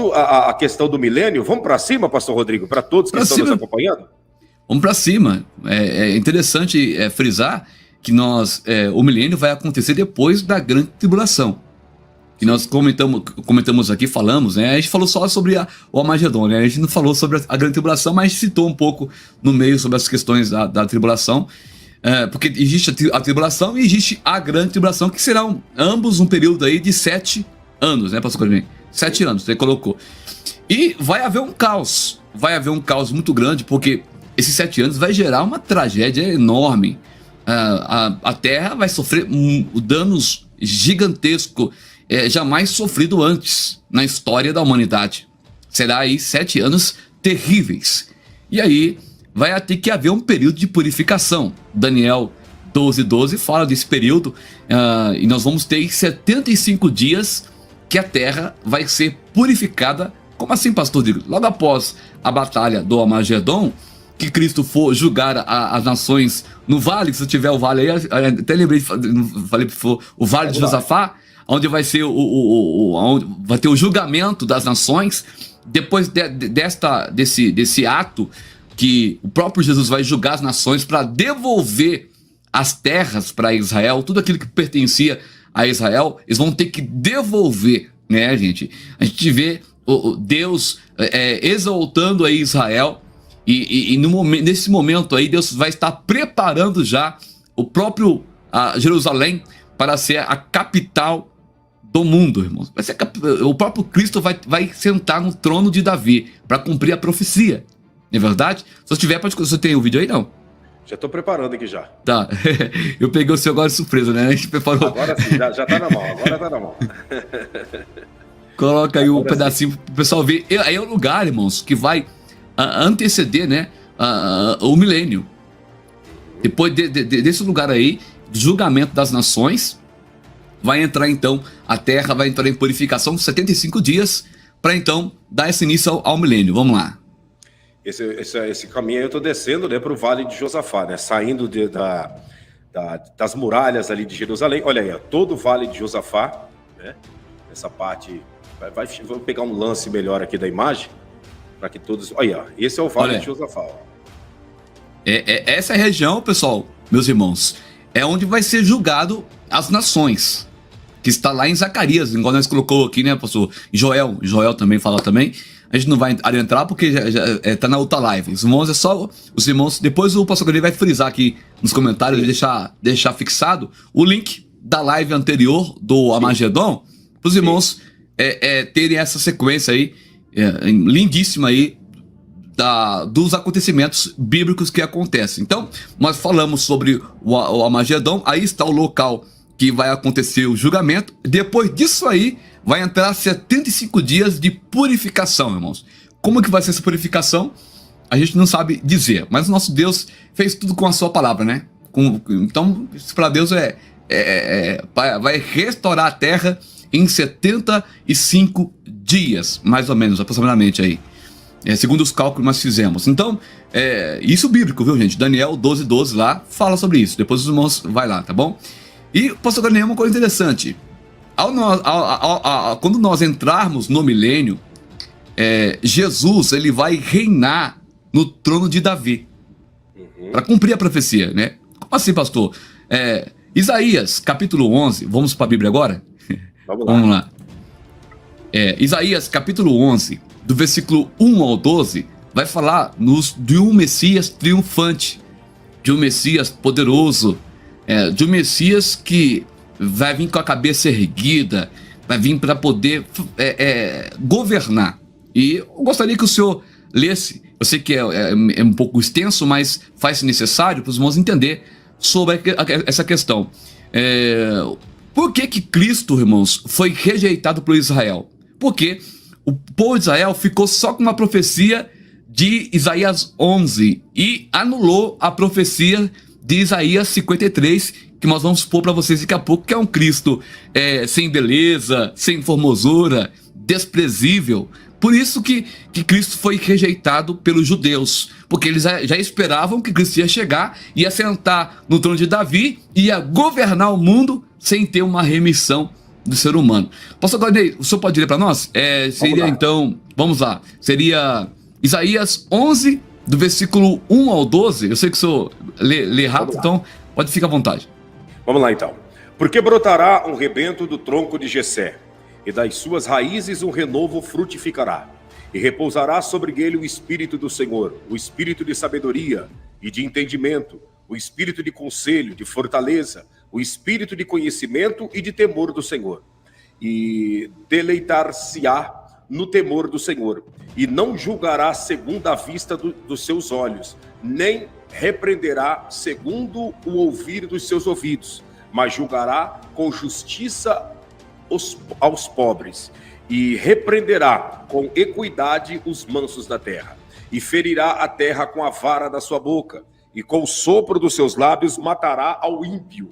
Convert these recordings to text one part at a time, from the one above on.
voltando à questão do milênio, vamos para cima, pastor Rodrigo, para todos que estão nos acompanhando? Vamos para cima. É interessante frisar que o milênio vai acontecer depois da grande tribulação. Que nós comentamos aqui, falamos, né? A gente falou só sobre o Armagedon, né? A gente não falou sobre a grande tribulação, mas citou um pouco no meio sobre as questões da tribulação. Porque existe a tribulação e existe a grande tribulação, que serão ambos um período aí de 7 anos, né, pastor Corinho? 7 anos, você colocou. E vai haver um caos muito grande, porque esses 7 anos vai gerar uma tragédia enorme. A Terra vai sofrer danos gigantescos, jamais sofrido antes na história da humanidade. Será aí 7 anos terríveis. E aí vai ter que haver um período de purificação. Daniel 12:12 fala desse período, e nós vamos ter 75 dias que a Terra vai ser purificada. Como assim, pastor? Logo após a batalha do Armagedon, que Cristo for julgar as nações no vale, se tiver o vale aí, até lembrei, falei o vale de Josafá, onde vai ser onde vai ter o julgamento das nações. Depois desse ato, que o próprio Jesus vai julgar as nações para devolver as terras para Israel, tudo aquilo que pertencia a Israel, eles vão ter que devolver, né, gente? A gente vê Deus exaltando aí Israel, e nesse momento aí Deus vai estar preparando já o próprio Jerusalém para ser a capital do mundo, irmãos. Vai ser o próprio Cristo vai sentar no trono de Davi para cumprir a profecia. Não é verdade? Se tiver, você tem o vídeo aí, não? Já estou preparando aqui já. Tá. Eu peguei o seu agora de surpresa, né? A gente preparou. Agora sim, já tá na mão. Agora tá na mão. Coloca aí um pedacinho pro pessoal ver. Aí é o lugar, irmãos, que vai anteceder, né, o milênio. Depois desse lugar aí, julgamento das nações, vai entrar então, a terra vai entrar em purificação 75 dias, para então dar esse início ao milênio. Vamos lá. Esse caminho aí eu estou descendo, né, para o Vale de Josafá, né, saindo das muralhas ali de Jerusalém. Olha aí, ó, todo o Vale de Josafá, né, essa parte, vou pegar um lance melhor aqui da imagem, para que todos... Olha, esse é o Vale de Josafá. Ó. Essa região, pessoal, meus irmãos, é onde vai ser julgado as nações, que está lá em Zacarias, igual nós colocou aqui, né, pastor? Joel também fala também. A gente não vai adentrar porque já tá na outra live. Os irmãos os irmãos, depois o pastor Gani vai frisar aqui nos comentários e deixar fixado o link da live anterior do Armagedon, para os irmãos terem essa sequência aí, lindíssima aí, dos acontecimentos bíblicos que acontecem. Então, nós falamos sobre o Armagedon, aí está o local que vai acontecer o julgamento. Depois disso aí, vai entrar 75 dias de purificação, irmãos. Como que vai ser essa purificação? A gente não sabe dizer, mas o nosso Deus fez tudo com a sua palavra, né? Então, isso para Deus vai restaurar a terra em 75 dias, mais ou menos, aproximadamente aí. Segundo os cálculos que nós fizemos. Então, isso bíblico, viu, gente? Daniel 12:12 lá fala sobre isso. Depois os irmãos vai lá, tá bom? E, pastor Daniel, uma coisa interessante. Quando nós entrarmos no milênio, Jesus ele vai reinar no trono de Davi, para cumprir a profecia, né? Como assim, pastor? Isaías, capítulo 11, vamos para a Bíblia agora? Vamos lá. Isaías, capítulo 11, do versículo 1 ao 12, vai falar de um Messias triunfante, de um Messias poderoso, de um Messias que vai vir com a cabeça erguida, vai vir para poder governar. E eu gostaria que o senhor lesse, eu sei que é um pouco extenso, mas faz-se necessário para os irmãos entender sobre essa questão. Por que Cristo, irmãos, foi rejeitado por Israel? Porque o povo de Israel ficou só com uma profecia de Isaías 11 e anulou a profecia de Isaías 53, que nós vamos expor para vocês daqui a pouco, que é um Cristo sem beleza, sem formosura, desprezível. Por isso que Cristo foi rejeitado pelos judeus, porque eles já esperavam que Cristo ia chegar, ia sentar no trono de Davi, ia governar o mundo sem ter uma remissão do ser humano. Pastor Gladney, o senhor pode ler para nós? Seria então, vamos lá, seria Isaías 11, do versículo 1 ao 12. Eu sei que o senhor lê rápido, então pode ficar à vontade. Vamos lá então. Porque brotará um rebento do tronco de Jessé, e das suas raízes um renovo frutificará. E repousará sobre ele o Espírito do Senhor, o Espírito de sabedoria e de entendimento, o Espírito de conselho, de fortaleza, o Espírito de conhecimento e de temor do Senhor. E deleitar-se-á no temor do Senhor, e não julgará segundo a vista dos seus olhos, nem repreenderá segundo o ouvir dos seus ouvidos, mas julgará com justiça aos pobres, e repreenderá com equidade os mansos da terra, e ferirá a terra com a vara da sua boca, e com o sopro dos seus lábios matará ao ímpio,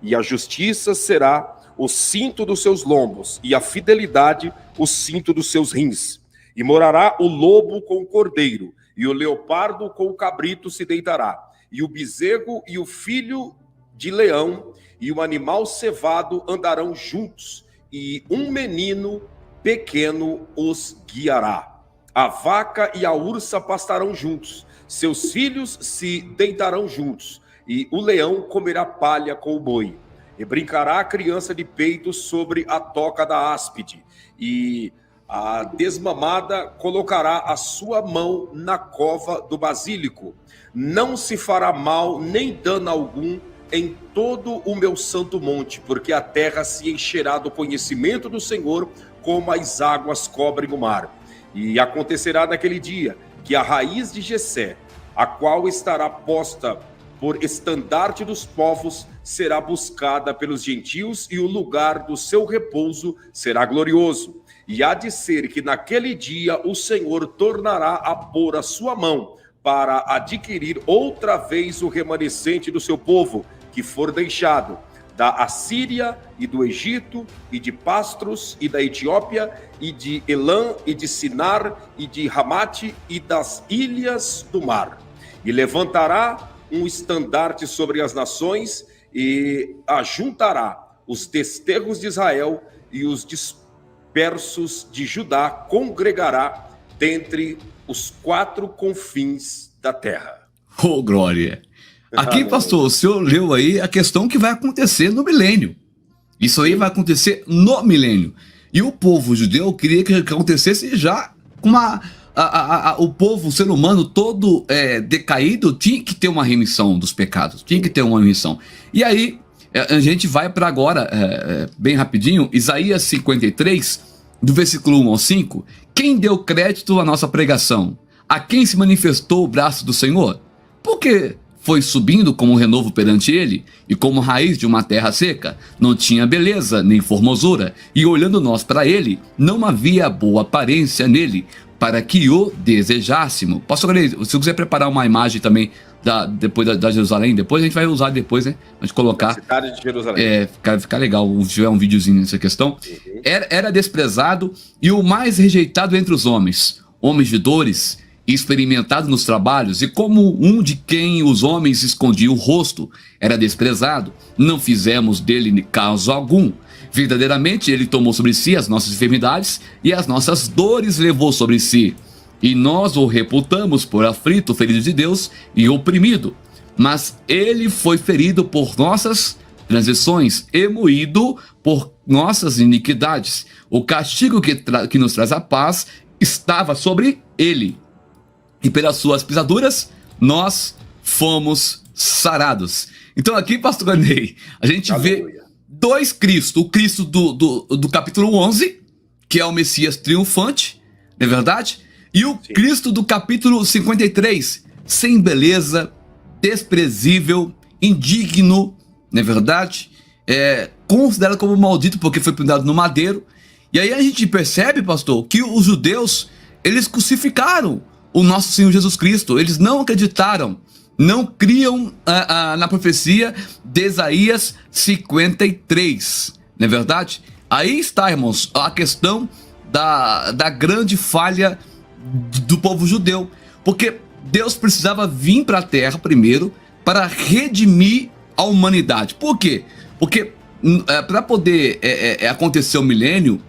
e a justiça será o cinto dos seus lombos, e a fidelidade o cinto dos seus rins. E morará o lobo com o cordeiro, e o leopardo com o cabrito se deitará, e o bezerro e o filho de leão, e o animal cevado andarão juntos, e um menino pequeno os guiará. A vaca e a ursa pastarão juntos, seus filhos se deitarão juntos, e o leão comerá palha com o boi. E brincará a criança de peito sobre a toca da áspide, e a desmamada colocará a sua mão na cova do basílico. Não se fará mal nem dano algum em todo o meu santo monte, porque a terra se encherá do conhecimento do Senhor, como as águas cobrem o mar. E acontecerá naquele dia que a raiz de Jessé, a qual estará posta por estandarte dos povos, será buscada pelos gentios, e o lugar do seu repouso será glorioso. E há de ser que naquele dia o Senhor tornará a pôr a sua mão para adquirir outra vez o remanescente do seu povo, que for deixado da Assíria e do Egito, e de Pastros, e da Etiópia, e de Elã, e de Sinar, e de Ramate, e das ilhas do mar. E levantará um estandarte sobre as nações, e ajuntará os desterros de Israel, e os dispersos de Judá congregará dentre os 4 confins da terra. Oh, glória! Aqui, pastor, o senhor leu aí a questão que vai acontecer no milênio. Isso aí vai acontecer no milênio. E o povo judeu queria que acontecesse já com o povo, o ser humano todo decaído, tinha que ter uma remissão dos pecados, tinha que ter uma remissão. E aí, a gente vai para agora, bem rapidinho, Isaías 53, do versículo 1 ao 5. Quem deu crédito à nossa pregação? A quem se manifestou o braço do Senhor? Porque foi subindo como um renovo perante ele, e como raiz de uma terra seca, não tinha beleza nem formosura, e olhando nós para ele, não havia boa aparência nele, para que o desejássemos. Pastor Gladney, se você quiser preparar uma imagem também depois da Jerusalém, depois a gente vai usar depois, né? A gente colocar. Cidade de Jerusalém. Ficar legal, se tiver um videozinho nessa questão. Era desprezado e o mais rejeitado entre os homens de dores, experimentado nos trabalhos, e como um de quem os homens escondiam o rosto, era desprezado, não fizemos dele caso algum. Verdadeiramente ele tomou sobre si as nossas enfermidades, e as nossas dores levou sobre si. E nós o reputamos por aflito, ferido de Deus e oprimido. Mas ele foi ferido por nossas transgressões e moído por nossas iniquidades. O castigo que nos traz a paz estava sobre ele, e pelas suas pisaduras nós fomos sarados. Então aqui, pastor Gladney, a gente vê dois Cristos. O Cristo do capítulo 11, que é o Messias triunfante, não é verdade? E o Cristo do capítulo 53, sem beleza, desprezível, indigno, não é verdade? Considerado como maldito porque foi pendurado no madeiro. E aí a gente percebe, pastor, que os judeus, eles crucificaram o nosso Senhor Jesus Cristo. Eles não acreditaram, não criam na profecia de Isaías 53, não é verdade? Aí está, irmãos, a questão da grande falha do povo judeu, porque Deus precisava vir para a terra primeiro para redimir a humanidade. Por quê? Porque para poder acontecer o milênio,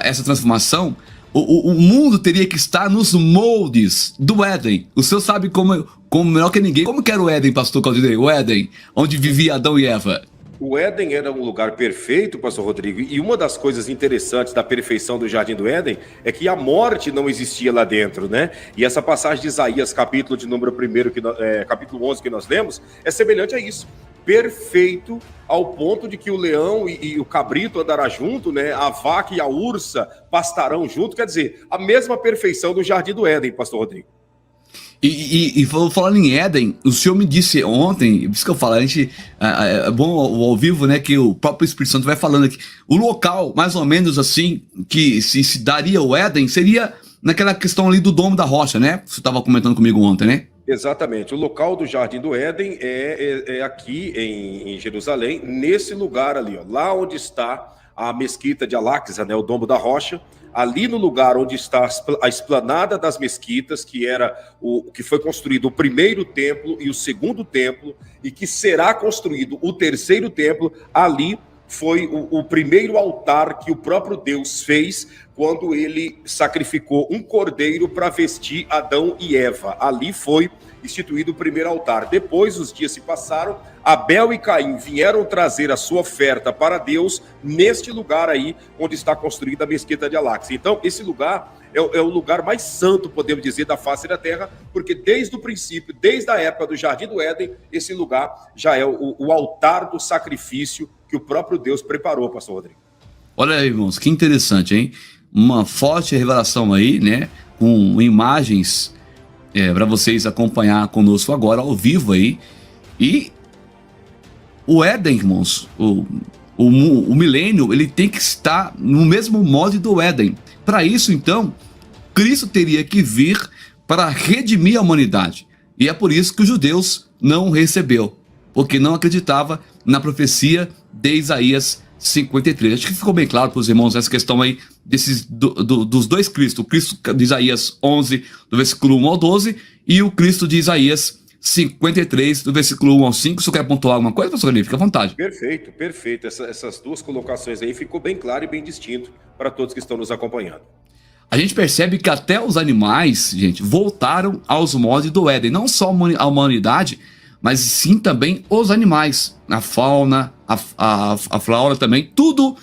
essa transformação, o mundo teria que estar nos moldes do Éden. O senhor sabe como melhor que ninguém. Como que era o Éden, pastor Claudinei? O Éden, onde vivia Adão e Eva. O Éden era um lugar perfeito, pastor Rodrigo, e uma das coisas interessantes da perfeição do Jardim do Éden é que a morte não existia lá dentro, né? E essa passagem de Isaías, capítulo de número 1, capítulo 11 que nós lemos, é semelhante a isso. Perfeito ao ponto de que o leão e o cabrito andará junto, né? A vaca e a ursa pastarão junto, quer dizer, a mesma perfeição do Jardim do Éden, pastor Rodrigo. E falando em Éden, o senhor me disse ontem, por isso que eu falo, a gente, é bom ao vivo, né, que o próprio Espírito Santo vai falando aqui, o local, mais ou menos assim, que se daria o Éden, seria naquela questão ali do Domo da Rocha, né? Você estava comentando comigo ontem, né? Exatamente, o local do Jardim do Éden é aqui em Jerusalém, nesse lugar ali, ó, lá onde está a mesquita de Al-Aqsa, né, o Domo da Rocha, ali no lugar onde está a esplanada das mesquitas, que era o que foi construído o primeiro templo e o segundo templo, e que será construído o terceiro templo, ali foi o primeiro altar que o próprio Deus fez quando ele sacrificou um cordeiro para vestir Adão e Eva. Ali foi instituído o primeiro altar. Depois, os dias se passaram, Abel e Caim vieram trazer a sua oferta para Deus neste lugar aí, onde está construída a mesquita de Al-Aqsa. Então, esse lugar é o lugar mais santo, podemos dizer, da face da terra, porque desde o princípio, desde a época do Jardim do Éden, esse lugar já é o altar do sacrifício que o próprio Deus preparou, pastor Rodrigo. Olha aí, irmãos, que interessante, hein? Uma forte revelação aí, né? Com imagens para vocês acompanhar conosco agora, ao vivo aí. E o Éden, irmãos, o milênio, ele tem que estar no mesmo molde do Éden. Para isso, então, Cristo teria que vir para redimir a humanidade. E é por isso que os judeus não o recebeu, porque não acreditava na profecia de Isaías 53. Acho que ficou bem claro para os irmãos essa questão aí dos dois Cristos. O Cristo de Isaías 11, do versículo 1 ao 12, e o Cristo de Isaías 53, do versículo 1 ao 5. Se você quer pontuar alguma coisa, pastor Olívio, fica à vontade. Perfeito, perfeito. Essas duas colocações aí ficou bem claro e bem distinto para todos que estão nos acompanhando. A gente percebe que até os animais, gente, voltaram aos moldes do Éden. Não só a humanidade, mas sim também os animais. A fauna, a flora também, tudo,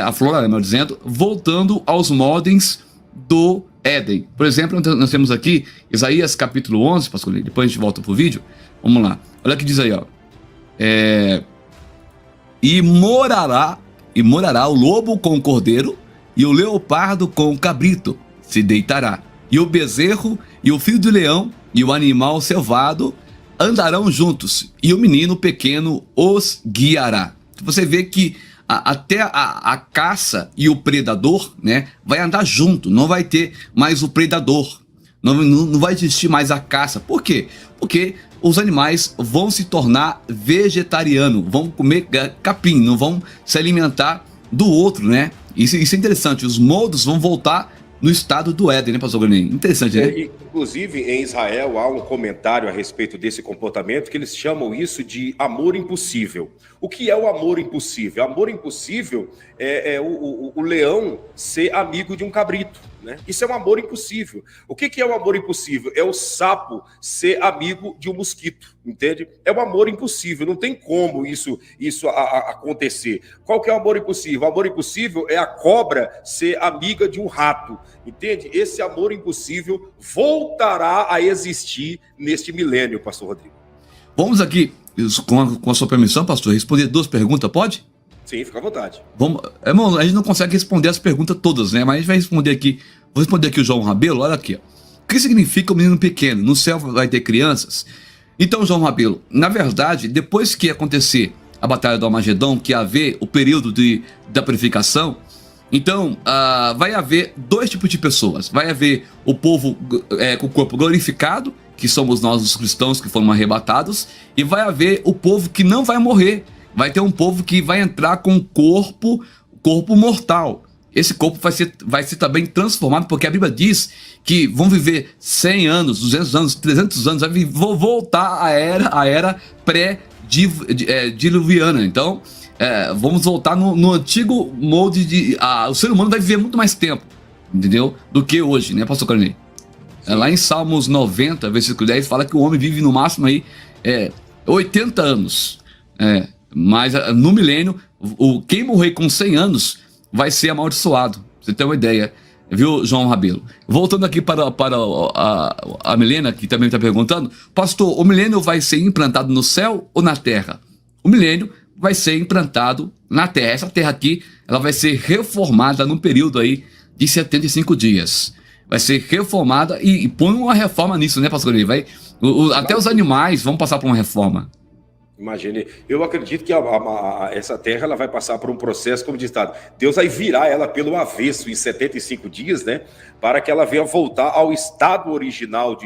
a flora, melhor dizendo, voltando aos moldes do Éden. Por exemplo, nós temos aqui Isaías capítulo 11, pastor, depois a gente volta pro vídeo. Vamos lá. Olha o que diz aí, ó. E morará o lobo com o cordeiro, e o leopardo com o cabrito se deitará. E o bezerro e o filho do leão e o animal selvado andarão juntos, e o menino pequeno os guiará. Você vê que até a caça e o predador, né, vai andar junto, não vai ter mais o predador, não vai existir mais a caça. Por quê? Porque os animais vão se tornar vegetarianos, vão comer capim, não vão se alimentar do outro, né? Isso é interessante, os moldes vão voltar no estado do Éden, né, pastor Glenn? Interessante, né? Inclusive, em Israel, há um comentário a respeito desse comportamento que eles chamam isso de amor impossível. O que é o amor impossível? Amor impossível é o leão ser amigo de um cabrito, né? Isso é um amor impossível. O que é o amor impossível? É o sapo ser amigo de um mosquito, entende? É um amor impossível, não tem como isso acontecer. Qual que é o amor impossível? O amor impossível é a cobra ser amiga de um rato, entende? Esse amor impossível voltará a existir neste milênio, pastor Rodrigo. Vamos aqui, com a sua permissão, pastor, responder duas perguntas, pode? Sim, fica à vontade. Irmão, a gente não consegue responder as perguntas todas, né? Mas a gente vai responder aqui. Vou responder aqui o João Rabelo, olha aqui, ó. O que significa o menino pequeno? No céu vai ter crianças? Então, João Rabelo, na verdade, depois que acontecer a Batalha do Armagedon, que haver o período da purificação, então vai haver dois tipos de pessoas. Vai haver o povo com o corpo glorificado, que somos nós os cristãos que foram arrebatados, e vai haver o povo que não vai morrer. Vai ter um povo que vai entrar com corpo mortal. Esse corpo vai ser também transformado, porque a Bíblia diz que vão viver 100 anos, 200 anos, 300 anos, vai voltar a era pré diluviana. Então, vamos voltar no antigo molde de... o ser humano vai viver muito mais tempo, entendeu? Do que hoje, né, pastor Carney? Lá em Salmos 90, versículo 10, fala que o homem vive no máximo aí 80 anos. Mas no milênio, quem morrer com 100 anos vai ser amaldiçoado. Pra você ter uma ideia, viu, João Rabelo? Voltando aqui para a Milena, que também está perguntando, pastor, o milênio vai ser implantado no céu ou na terra? O milênio vai ser implantado na terra. Essa terra aqui, ela vai ser reformada num período aí de 75 dias. Vai ser reformada e põe uma reforma nisso, né, pastor? Até os animais vão passar por uma reforma. Imagine, eu acredito que essa terra ela vai passar por um processo, como diz Estado, Deus vai virar ela pelo avesso em 75 dias, né? Para que ela venha voltar ao estado original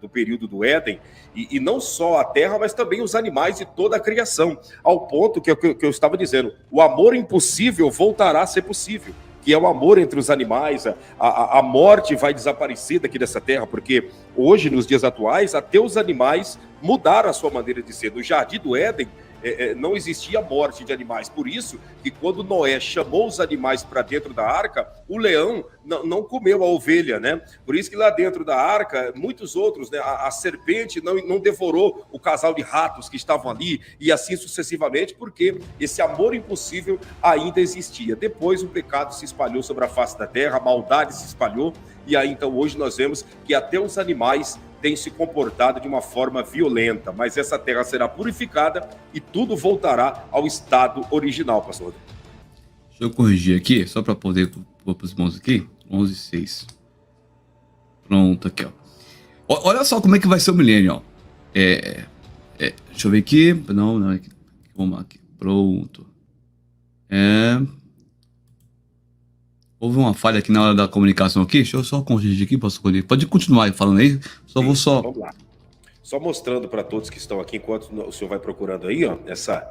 do período do Éden, e não só a terra, mas também os animais e toda a criação, ao ponto que eu estava dizendo, o amor impossível voltará a ser possível, que é o amor entre os animais, a morte vai desaparecer daqui dessa terra, porque hoje, nos dias atuais, até os animais mudaram a sua maneira de ser. No Jardim do Éden, não existia morte de animais, por isso que quando Noé chamou os animais para dentro da arca, o leão não comeu a ovelha, né? Por isso que lá dentro da arca, muitos outros, né? A serpente não devorou o casal de ratos que estavam ali, e assim sucessivamente, porque esse amor impossível ainda existia. Depois o pecado se espalhou sobre a face da terra, a maldade se espalhou, e aí então hoje nós vemos que até os animais têm se comportado de uma forma violenta, mas essa terra será purificada e tudo voltará ao estado original, pastor Rodrigo. Deixa eu corrigir aqui, só para poder pôr para os irmãos aqui, 11:6. Pronto, aqui, ó. Olha só como é que vai ser o milênio, ó. Deixa eu ver aqui, não, aqui. Vamos aqui, pronto. Houve uma falha aqui na hora da comunicação aqui. Deixa eu só corrigir aqui, posso corrigir. Pode continuar falando aí. Vamos lá. Só mostrando para todos que estão aqui, enquanto o senhor vai procurando aí, ó, essa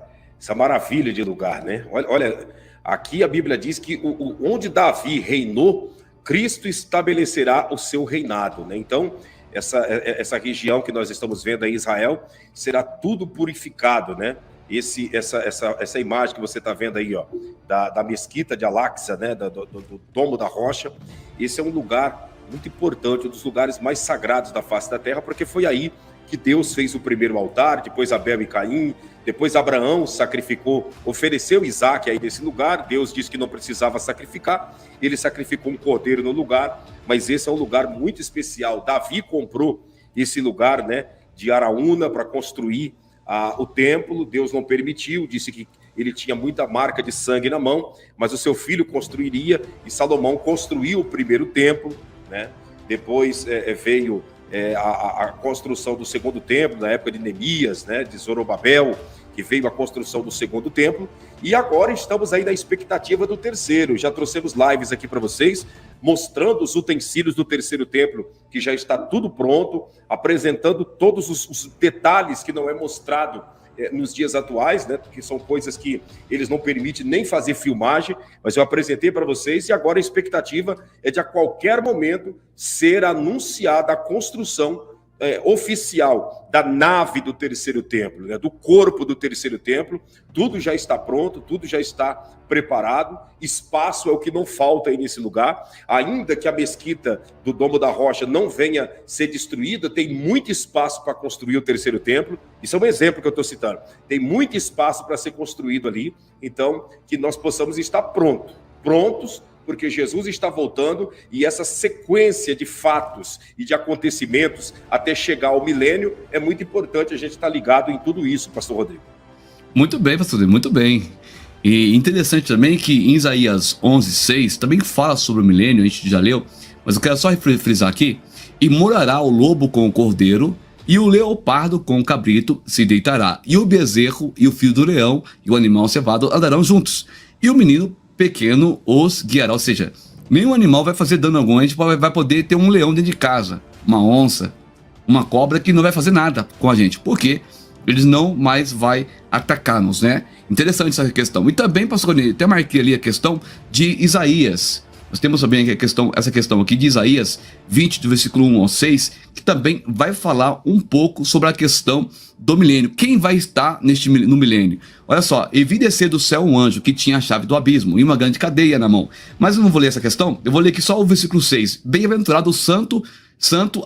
maravilha de lugar, né? Olha, aqui a Bíblia diz que onde Davi reinou, Cristo estabelecerá o seu reinado, né? Então, essa região que nós estamos vendo aí, Israel, será tudo purificado, né? Essa imagem que você está vendo aí, ó, da mesquita de Al-Aqsa, né, do Domo da Rocha, esse é um lugar muito importante, um dos lugares mais sagrados da face da terra, porque foi aí que Deus fez o primeiro altar, depois Abel e Caim, depois Abraão ofereceu Isaac aí nesse lugar. Deus disse que não precisava sacrificar, ele sacrificou um cordeiro no lugar, mas esse é um lugar muito especial. Davi comprou esse lugar, né, de Araúna para construir o templo. Deus não permitiu, disse que ele tinha muita marca de sangue na mão, mas o seu filho construiria, e Salomão construiu o primeiro templo, né? Depois veio a construção do segundo templo, na época de Neemias, né, de Zorobabel, que veio a construção do segundo templo, e agora estamos aí na expectativa do terceiro. Já trouxemos lives aqui para vocês, mostrando os utensílios do terceiro templo, que já está tudo pronto, apresentando todos os detalhes que não é mostrado nos dias atuais, né, porque são coisas que eles não permitem nem fazer filmagem, mas eu apresentei para vocês, e agora a expectativa é de a qualquer momento ser anunciada a construção oficial da nave do terceiro templo, né, do corpo do terceiro templo. Tudo já está pronto, tudo já está preparado, espaço é o que não falta aí nesse lugar. Ainda que a mesquita do Domo da Rocha não venha ser destruída, tem muito espaço para construir o terceiro templo. Isso é um exemplo que eu estou citando. Tem muito espaço para ser construído ali, então que nós possamos estar prontos, porque Jesus está voltando, e essa sequência de fatos e de acontecimentos até chegar ao milênio, é muito importante a gente estar ligado em tudo isso, pastor Rodrigo. Muito bem, pastor Rodrigo, muito bem. E interessante também que em Isaías 11:6 também fala sobre o milênio, a gente já leu, mas eu quero só frisar aqui: e morará o lobo com o cordeiro, e o leopardo com o cabrito se deitará, e o bezerro e o filho do leão e o animal cevado andarão juntos, e o menino pequeno os guiará. Ou seja, nenhum animal vai fazer dano algum. A gente vai poder ter um leão dentro de casa, uma onça, uma cobra que não vai fazer nada com a gente, porque eles não mais vai atacar-nos, né? Interessante essa questão. E também, pastor Rony, até marquei ali a questão de Isaías, Nós temos também essa questão aqui de Isaías 20, do versículo 1 ao 6, que também vai falar um pouco sobre a questão do milênio. Quem vai estar no milênio? Olha só, e vi descer do céu um anjo que tinha a chave do abismo e uma grande cadeia na mão. Mas eu não vou ler essa questão, eu vou ler aqui só o versículo 6. Bem-aventurado o santo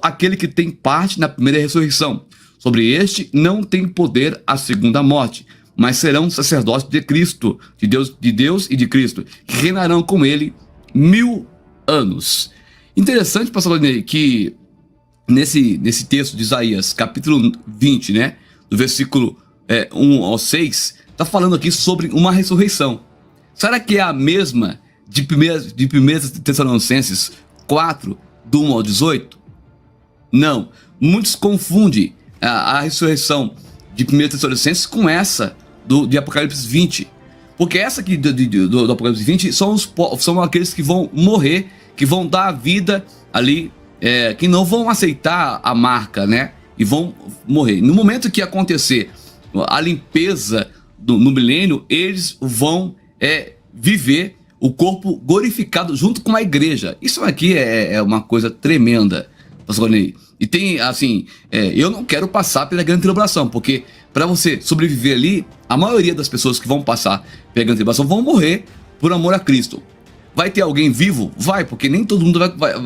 aquele que tem parte na primeira ressurreição. Sobre este não tem poder a segunda morte, mas serão sacerdotes de Cristo, de Deus e de Cristo, que reinarão com ele 1000 anos. Interessante, pastor Ney, que nesse texto de Isaías, capítulo 20, né, do versículo 1 ao 6, está falando aqui sobre uma ressurreição. Será que é a mesma de 1 Tessalonicenses 4, do 1 ao 18? Não. Muitos confundem a ressurreição de 1 Tessalonicenses com essa de Apocalipse 20. Porque essa aqui do Apocalipse 20 são aqueles que vão morrer, que vão dar a vida ali, que não vão aceitar a marca, né? E vão morrer. No momento que acontecer a limpeza no milênio, eles vão viver o corpo glorificado junto com a igreja. Isso aqui é uma coisa tremenda, pastor Ney. E tem, assim, eu não quero passar pela grande tribulação, porque para você sobreviver ali, a maioria das pessoas que vão passar pela grande tribulação vão morrer por amor a Cristo. Vai ter alguém vivo? Vai, porque nem todo mundo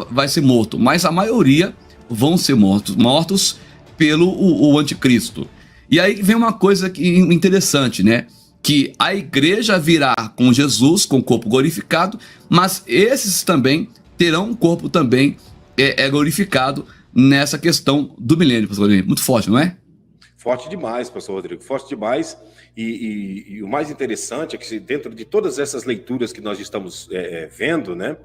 vai ser morto, mas a maioria vão ser mortos pelo o anticristo. E aí vem uma coisa interessante, né? Que a igreja virá com Jesus, com o corpo glorificado, mas esses também terão um corpo também glorificado nessa questão do milênio, pastor Rodrigo. Muito forte, não é? Forte demais, pastor Rodrigo, forte demais. E o mais interessante é que dentro de todas essas leituras que nós estamos vendo, né,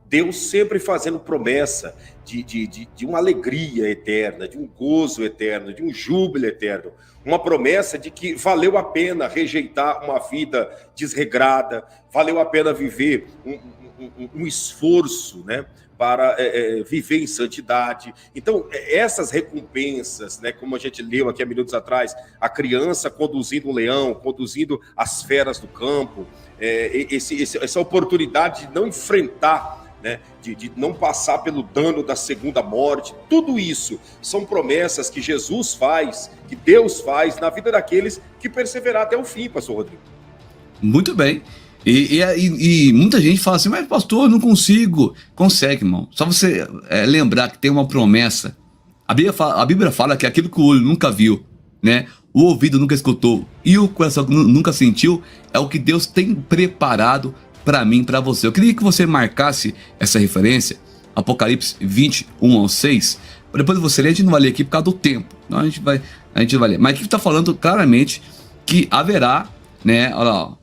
Deus sempre fazendo promessa de uma alegria eterna, de um gozo eterno, de um júbilo eterno. Uma promessa de que valeu a pena rejeitar uma vida desregrada, valeu a pena viver um esforço, né, para viver em santidade. Então, essas recompensas, né, como a gente leu aqui há minutos atrás, a criança conduzindo um leão, conduzindo as feras do campo, essa oportunidade de não enfrentar, né, de não passar pelo dano da segunda morte, tudo isso são promessas que Jesus faz, que Deus faz na vida daqueles que perseverar até o fim, pastor Rodrigo. Muito bem. E muita gente fala assim, mas pastor, eu não consigo. Consegue, irmão. Só você lembrar que tem uma promessa. A Bíblia fala que aquilo que o olho nunca viu, né, o ouvido nunca escutou e o coração nunca sentiu, é o que Deus tem preparado para mim, para você. Eu queria que você marcasse essa referência, Apocalipse 20, 1 ao 6. Depois você ler, a gente não vai ler aqui por causa do tempo. Então a gente vai ler. Mas aqui está falando claramente que haverá, né, olha lá,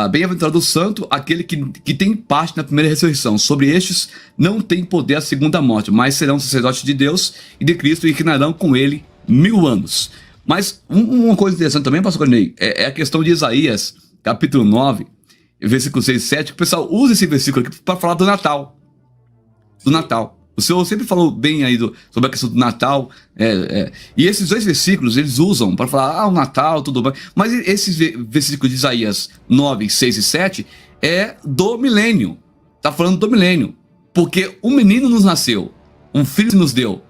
bem-aventurado o santo, aquele que tem parte na primeira ressurreição. Sobre estes não tem poder a segunda morte, mas serão sacerdotes de Deus e de Cristo e reinarão com ele 1000 anos. Mas uma coisa interessante também, pastor Ney, é a questão de Isaías, capítulo 9, versículo 6 e 7, que o pessoal usa esse versículo aqui para falar do Natal. Do Natal. O senhor sempre falou bem aí sobre a questão do Natal. E esses dois versículos eles usam para falar, o Natal, tudo bem. Mas esses versículos de Isaías 9, 6 e 7 é do milênio. Está falando do milênio. Porque um menino nos nasceu, um filho nos deu,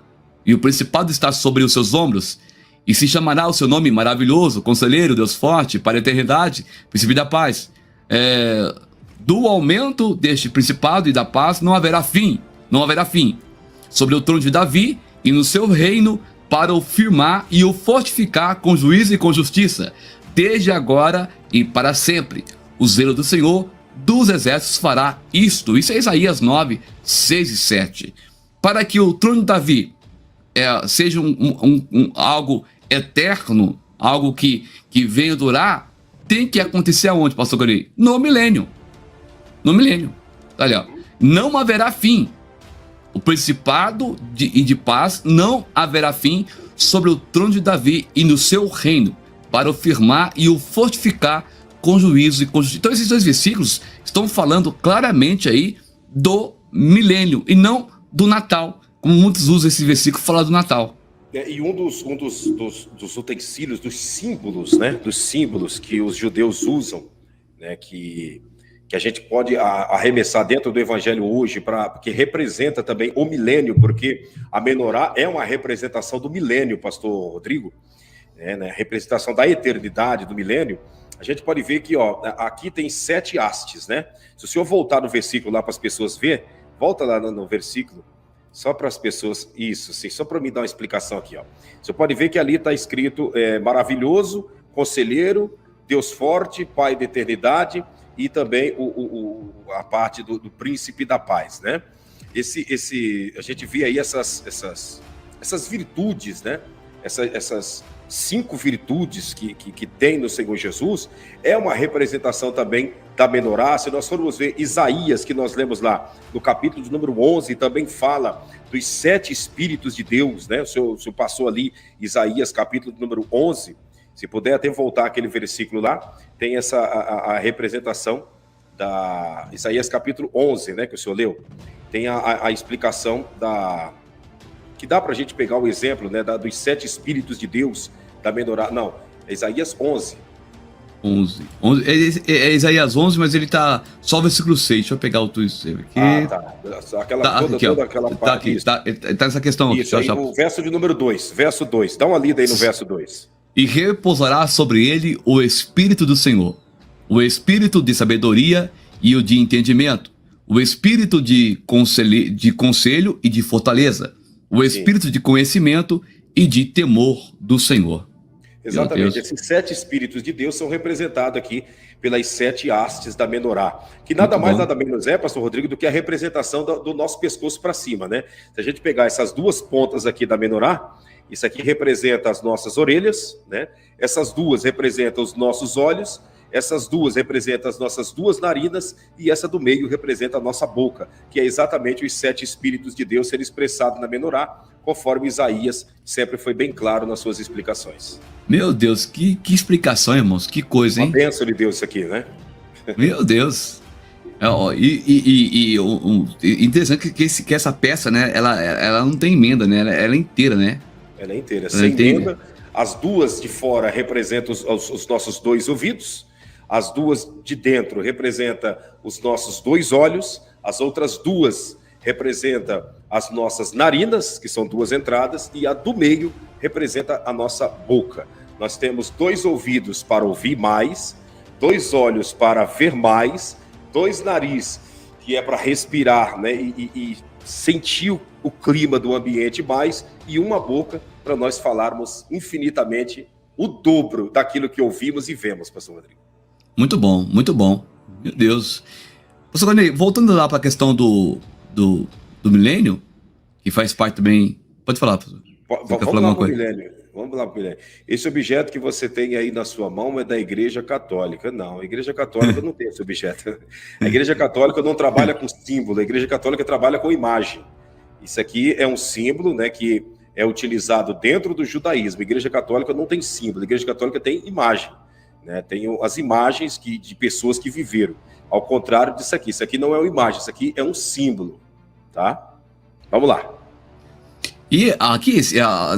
e o principado está sobre os seus ombros, e se chamará o seu nome maravilhoso, conselheiro, Deus forte, para a eternidade, príncipe da paz. Do aumento deste principado e da paz não haverá fim. Não haverá fim, sobre o trono de Davi e no seu reino, para o firmar e o fortificar com juízo e com justiça, desde agora e para sempre. O zelo do Senhor dos exércitos fará isto. Isso é Isaías 9, 6 e 7. Para que o trono de Davi seja algo eterno, algo que venha durar, tem que acontecer aonde, pastor Gori? No milênio. No milênio. Olha, não haverá fim. O principado e de paz não haverá fim sobre o trono de Davi e no seu reino, para o firmar e o fortificar com juízo e com justiça. Então esses dois versículos estão falando claramente aí do milênio e não do Natal, como muitos usam esse versículo para falar do Natal. E um dos utensílios, dos símbolos, né, dos símbolos que os judeus usam, né, que que a gente pode arremessar dentro do evangelho hoje, que representa também o milênio, porque a menorá é uma representação do milênio, pastor Rodrigo, né? Representação da eternidade, do milênio. A gente pode ver que, aqui tem 7 hastes, né? Se o senhor voltar no versículo lá para as pessoas ver, volta lá no versículo, só para as pessoas, isso, sim, só para me dar uma explicação aqui, ó. Você pode ver que ali está escrito maravilhoso, conselheiro, Deus forte, Pai da eternidade, e também a parte do príncipe da paz, né? A gente vê aí essas virtudes, né? Essas 5 virtudes que tem no Senhor Jesus, é uma representação também da menorá. Se nós formos ver Isaías, que nós lemos lá no capítulo de número 11, também fala dos 7 Espíritos de Deus, né? O senhor passou ali, Isaías, capítulo de número 11, se puder até voltar aquele versículo lá, tem a representação da Isaías capítulo 11, né, que o senhor leu, tem a explicação que dá para a gente pegar o exemplo, né, dos 7 Espíritos de Deus, da menorá. Não, é Isaías 11. 11. É Isaías 11, mas ele tá só o versículo 6. Deixa eu pegar o tweet aqui. Tá. Toda aquela tá aqui, tá nessa questão. Isso, aí, o verso de número 2, verso 2. Dá uma lida aí no verso 2. E repousará sobre ele o Espírito do Senhor, o Espírito de sabedoria e o de entendimento, o Espírito de conselho e de fortaleza, o Espírito de conhecimento e de temor do Senhor. Exatamente, esses 7 Espíritos de Deus são representados aqui pelas 7 hastes da menorá, que nada mais, nada menos pastor Rodrigo, do que a representação do nosso pescoço para cima, né? Se a gente pegar essas 2 pontas aqui da menorá, isso aqui representa as nossas orelhas, né? Essas 2 representam os nossos olhos, essas 2 representam as nossas 2 narinas, e essa do meio representa a nossa boca, que é exatamente os 7 Espíritos de Deus sendo expressados na menorá, conforme Isaías sempre foi bem claro nas suas explicações. Meu Deus, que explicação, irmãos, que coisa, hein? Uma bênção de Deus isso aqui, né? Meu Deus. Interessante que essa peça, né, ela não tem emenda, né? Ela é inteira, né? Ela é inteira, sem emenda. As 2 de fora representam os nossos 2 ouvidos, as 2 de dentro representam os nossos 2 olhos, as outras 2 representam as nossas narinas, que são 2 entradas, e a do meio representa a nossa boca. Nós temos 2 ouvidos para ouvir mais, 2 olhos para ver mais, 2 nariz, que é para respirar, né, e sentir o clima do ambiente mais, e uma boca para nós falarmos infinitamente o dobro daquilo que ouvimos e vemos, pastor Rodrigo. Muito bom, muito bom. Meu Deus. Pastor Rodrigo, voltando lá para a questão do milênio, que faz parte também... Pode falar, pastor. Vamos lá para o milênio. Vamos lá para o milênio. Esse objeto que você tem aí na sua mão é da Igreja Católica. Não, a Igreja Católica não tem esse objeto. A Igreja Católica não trabalha com símbolo, a Igreja Católica trabalha com imagem. Isso aqui é um símbolo, né, que é utilizado dentro do judaísmo. A Igreja Católica não tem símbolo, a Igreja Católica tem imagem, né? Tem as imagens de pessoas que viveram. Ao contrário disso aqui. Isso aqui não é uma imagem, isso aqui é um símbolo. Tá? Vamos lá. E aqui,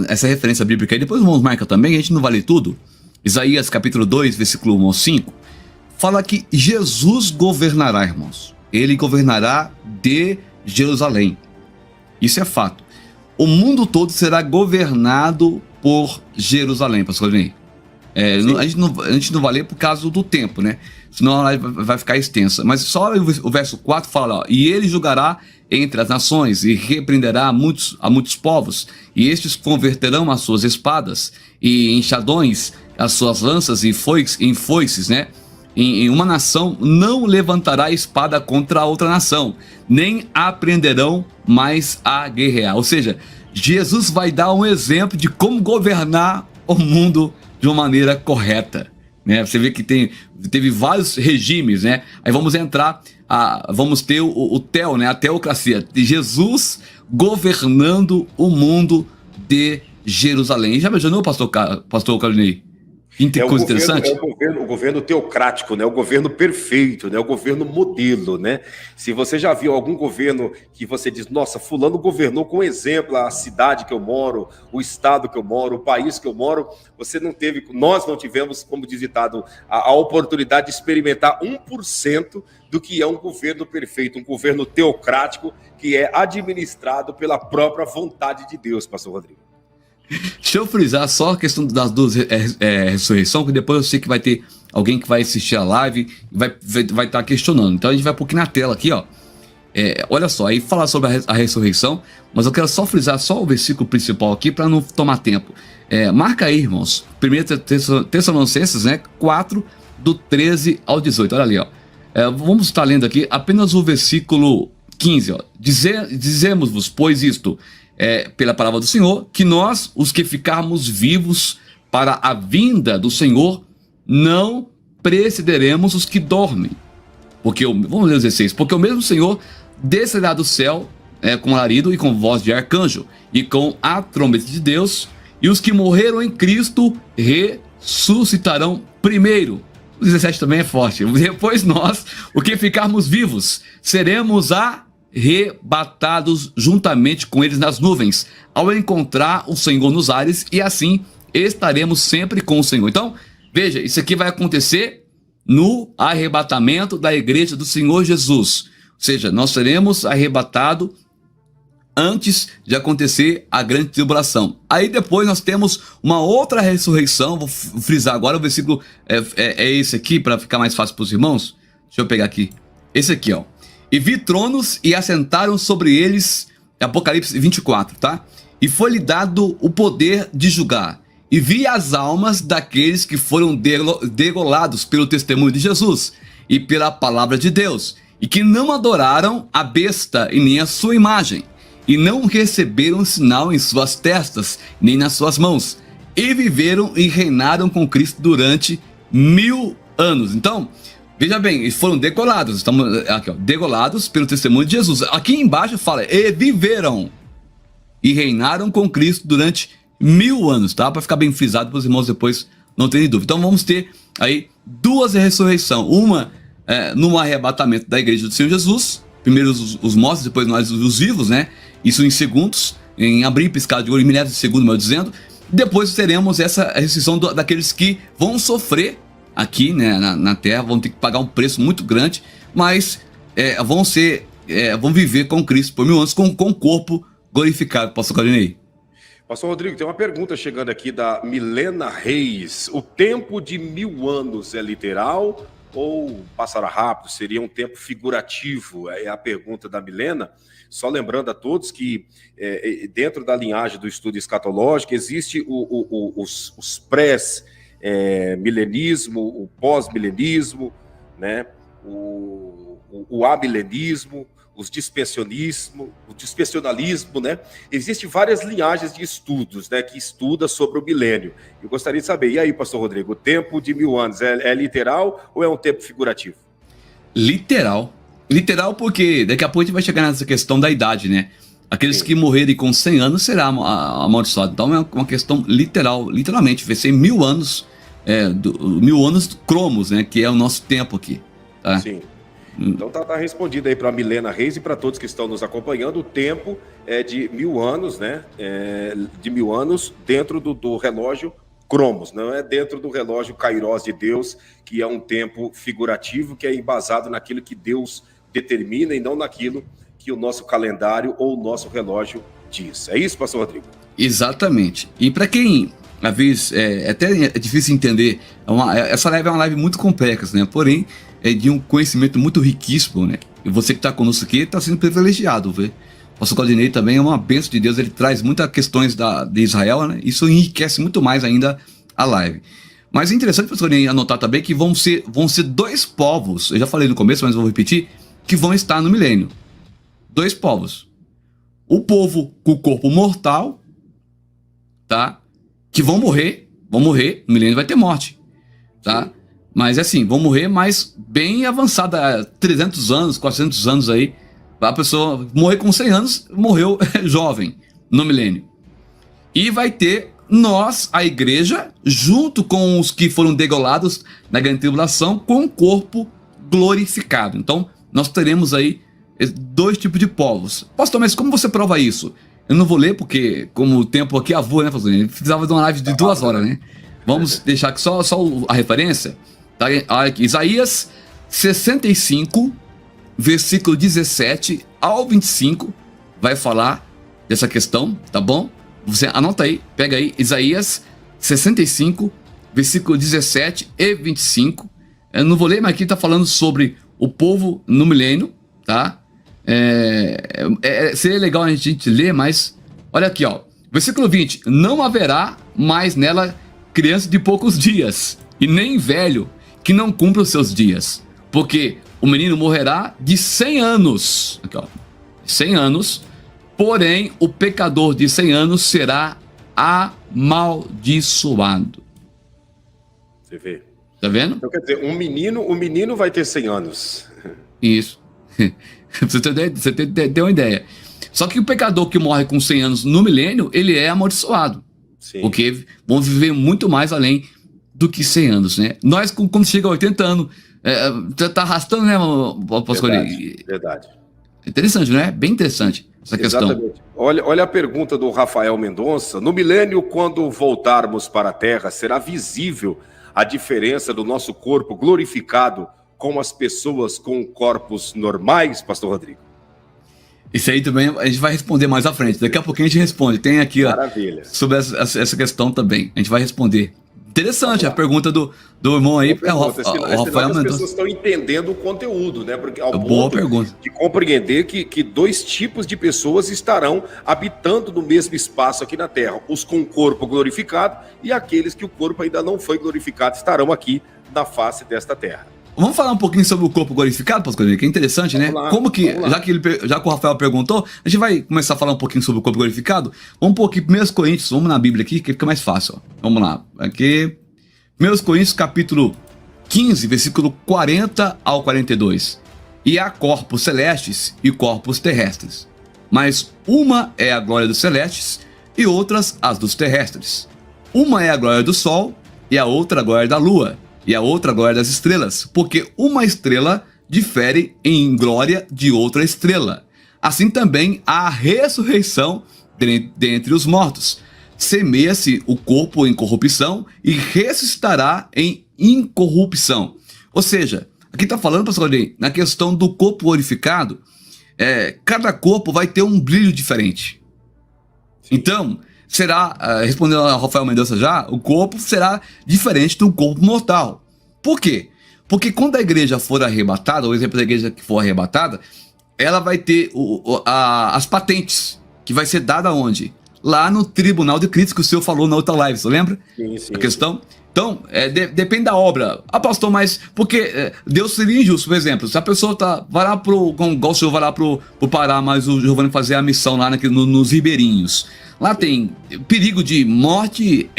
essa referência bíblica aí, depois os irmãos marcam também, a gente não vai ler tudo. Isaías capítulo 2, versículo 1 ao 5, fala que Jesus governará, irmãos. Ele governará de Jerusalém. Isso é fato. O mundo todo será governado por Jerusalém, pastor Rodney. A gente não vai ler por causa do tempo, né? Senão a live vai ficar extensa. Mas só o verso 4 fala, ó, e ele julgará entre as nações e repreenderá a muitos povos, e estes converterão as suas espadas e enxadões, as suas lanças e foices, né? Em uma nação não levantará espada contra a outra nação, nem aprenderão mais a guerrear. Ou seja, Jesus vai dar um exemplo de como governar o mundo de uma maneira correta, né? Você vê que teve vários regimes, né? Aí vamos entrar, vamos ter o Theo, né? A teocracia de Jesus governando o mundo de Jerusalém. Já imaginou, pastor Carlinei? Que coisa interessante. O governo teocrático, né? O governo perfeito, né? O governo modelo, né? Se você já viu algum governo que você diz, nossa, fulano governou com exemplo a cidade que eu moro, o estado que eu moro, o país que eu moro, nós não tivemos, como diz ditado, a oportunidade de experimentar 1% do que é um governo perfeito, um governo teocrático que é administrado pela própria vontade de Deus, pastor Rodrigo. Deixa eu frisar só a questão das duas ressurreições, que depois eu sei que vai ter alguém que vai assistir a live e vai estar questionando. Então a gente vai um pouquinho na tela aqui, ó. Olha só, aí falar sobre a ressurreição, mas eu quero só frisar só o versículo principal aqui para não tomar tempo. Marca aí, irmãos, 1 Tessalonicenses, né, 4, do 13 ao 18. Olha ali, ó. Vamos estar lendo aqui apenas o versículo 15, ó. Dizemos-vos, pois isto, pela palavra do Senhor, que nós, os que ficarmos vivos para a vinda do Senhor, não precederemos os que dormem. Vamos ler os 16. Porque o mesmo Senhor descerá do céu com alarido e com voz de arcanjo e com a trombeta de Deus, e os que morreram em Cristo ressuscitarão primeiro. O 17 também é forte. Depois nós, o que ficarmos vivos, seremos arrebatados juntamente com eles nas nuvens, ao encontrar o Senhor nos ares, e assim estaremos sempre com o Senhor. Então, veja, isso aqui vai acontecer no arrebatamento da igreja do Senhor Jesus. Ou seja, nós seremos arrebatados antes de acontecer a grande tribulação. Aí depois nós temos uma outra ressurreição. Vou frisar agora, o versículo é esse aqui, para ficar mais fácil para os irmãos. Deixa eu pegar aqui. Esse aqui, ó. E vi tronos e assentaram sobre eles, Apocalipse 24, tá? E foi-lhe dado o poder de julgar. E vi as almas daqueles que foram degolados pelo testemunho de Jesus e pela palavra de Deus, e que não adoraram a besta e nem a sua imagem, e não receberam sinal em suas testas, nem nas suas mãos, e viveram e reinaram com Cristo durante 1000 anos. Então, veja bem, eles foram degolados, estamos aqui, ó, degolados pelo testemunho de Jesus. Aqui embaixo fala, e viveram e reinaram com Cristo durante 1000 anos, tá? Para ficar bem frisado para os irmãos depois não terem dúvida. Então vamos ter aí duas ressurreições, uma no arrebatamento da igreja do Senhor Jesus, primeiro os mortos, depois nós os vivos, né? Isso em segundos, em abrir e piscar de olho, em milhares de segundos, melhor dizendo. Depois teremos essa ressurreição daqueles que vão sofrer aqui, né, na terra, vão ter que pagar um preço muito grande, mas vão viver com Cristo por 1000 anos, com o corpo glorificado. Pastor Claudinei. Pastor Rodrigo, tem uma pergunta chegando aqui da Milena Reis. O tempo de 1000 anos é literal ou passará rápido? Seria um tempo figurativo? É a pergunta da Milena. Só lembrando a todos que dentro da linhagem do estudo escatológico existe os pré-milenismo, o pós-milenismo, né? o amilenismo, o dispensionalismo, né? Existem várias linhagens de estudos, né, que estuda sobre o milênio. Eu gostaria de saber, e aí, pastor Rodrigo, o tempo de 1000 anos é literal ou é um tempo figurativo? Literal. Literal porque daqui a pouco a gente vai chegar nessa questão da idade, né? Aqueles que morrerem com 100 anos será amaldiçoado. Então é uma questão literal, literalmente, vai ser 1000 anos, 1000 anos cromos, né? Que é o nosso tempo aqui. Tá? Sim. Então tá respondido aí para Milena Reis e para todos que estão nos acompanhando. O tempo é de 1000 anos, né? De 1000 anos dentro do relógio cromos, não é dentro do relógio Kairos de Deus, que é um tempo figurativo, que é embasado naquilo que Deus determina e não naquilo que o nosso calendário ou o nosso relógio diz. É isso, pastor Rodrigo? Exatamente. E para quem, às vezes, até é difícil entender, essa live é uma live muito complexa, né? Porém, é de um conhecimento muito riquíssimo, né? E você que está conosco aqui está sendo privilegiado, vê? O pastor Claudinei também é uma bênção de Deus, ele traz muitas questões de Israel, né? Isso enriquece muito mais ainda a live. Mas é interessante, pastor Claudinei, anotar também que vão ser 2 povos, eu já falei no começo, mas vou repetir, que vão estar no milênio. 2 povos. O povo com o corpo mortal, tá? Que vão morrer, no milênio vai ter morte, tá? Mas assim, vão morrer, mas bem avançada, 300 anos, 400 anos aí. A pessoa morrer com 100 anos, morreu jovem no milênio. E vai ter nós, a igreja, junto com os que foram degolados na grande tribulação, com o corpo glorificado. Então, nós teremos aí 2 tipos de povos. Pastor, mas como você prova isso? Eu não vou ler, porque como o tempo aqui avua, né, pastor? A gente precisava de uma live de 2 horas, né? Vamos deixar aqui só a referência. Tá? Aqui, Isaías 65, versículo 17 ao 25, vai falar dessa questão, tá bom? Você anota aí, pega aí, Isaías 65, versículo 17 e 25. Eu não vou ler, mas aqui está falando sobre o povo no milênio, tá? Seria legal a gente ler, mas olha aqui, ó. Versículo 20: não haverá mais nela criança de poucos dias, e nem velho que não cumpra os seus dias, porque o menino morrerá de 100 anos. Aqui, ó, 100 anos. Porém, o pecador de 100 anos será amaldiçoado. Você vê. Tá vendo? Então, quer dizer, o menino vai ter 100 anos. Isso. Você tem uma ideia. Só que o pecador que morre com 100 anos no milênio, ele é amaldiçoado. Sim. Porque vão viver muito mais além do que 100 anos, né? Nós, quando chega a 80 anos, tá arrastando, né, Pastor? Verdade. Interessante, né? Bem interessante essa questão. Exatamente. Olha a pergunta do Rafael Mendonça. No milênio, quando voltarmos para a Terra, será visível a diferença do nosso corpo glorificado com as pessoas com corpos normais, Pastor Rodrigo? Isso aí também a gente vai responder mais à frente. Daqui a pouquinho a gente responde. Tem aqui, ó, sobre essa questão também. A gente vai responder. Interessante a pergunta do irmão aí. O Rafael Mendonça. As pessoas estão entendendo o conteúdo, né? Porque ao boa ponto pergunta. De compreender que 2 tipos de pessoas estarão habitando no mesmo espaço aqui na Terra. Os com o corpo glorificado e aqueles que o corpo ainda não foi glorificado estarão aqui na face desta Terra. Vamos falar um pouquinho sobre o corpo glorificado, Pastor, que é interessante, né? Como que, já que o Rafael perguntou, a gente vai começar a falar um pouquinho sobre o corpo glorificado. Vamos pôr aqui 1 Coríntios, vamos na Bíblia aqui, que fica mais fácil. Ó. Vamos lá, aqui, 1 Coríntios capítulo 15, versículo 40 ao 42. E há corpos celestes e corpos terrestres, mas uma é a glória dos celestes e outras as dos terrestres. Uma é a glória do sol e a outra a glória da lua, e a outra glória das estrelas, porque uma estrela difere em glória de outra estrela. Assim também há a ressurreição dentre os mortos. Semeia-se o corpo em corrupção e ressuscitará em incorrupção. Ou seja, aqui está falando, pastor, na questão do corpo glorificado, cada corpo vai ter um brilho diferente. Então, será, respondendo a Rafael Mendonça já, o corpo será diferente do corpo mortal. Por quê? Porque quando a igreja for arrebatada, o exemplo da igreja que for arrebatada, ela vai ter as patentes, que vai ser dada onde? Lá no tribunal de Cristo, que o senhor falou na outra live, você lembra? Sim. A questão? Então, depende da obra. Ah, pastor, mas porque Deus seria injusto, por exemplo, se a pessoa vai lá igual o senhor vai lá pro Pará, mas o Giovanni fazer a missão lá nos ribeirinhos. Lá tem perigo de morte,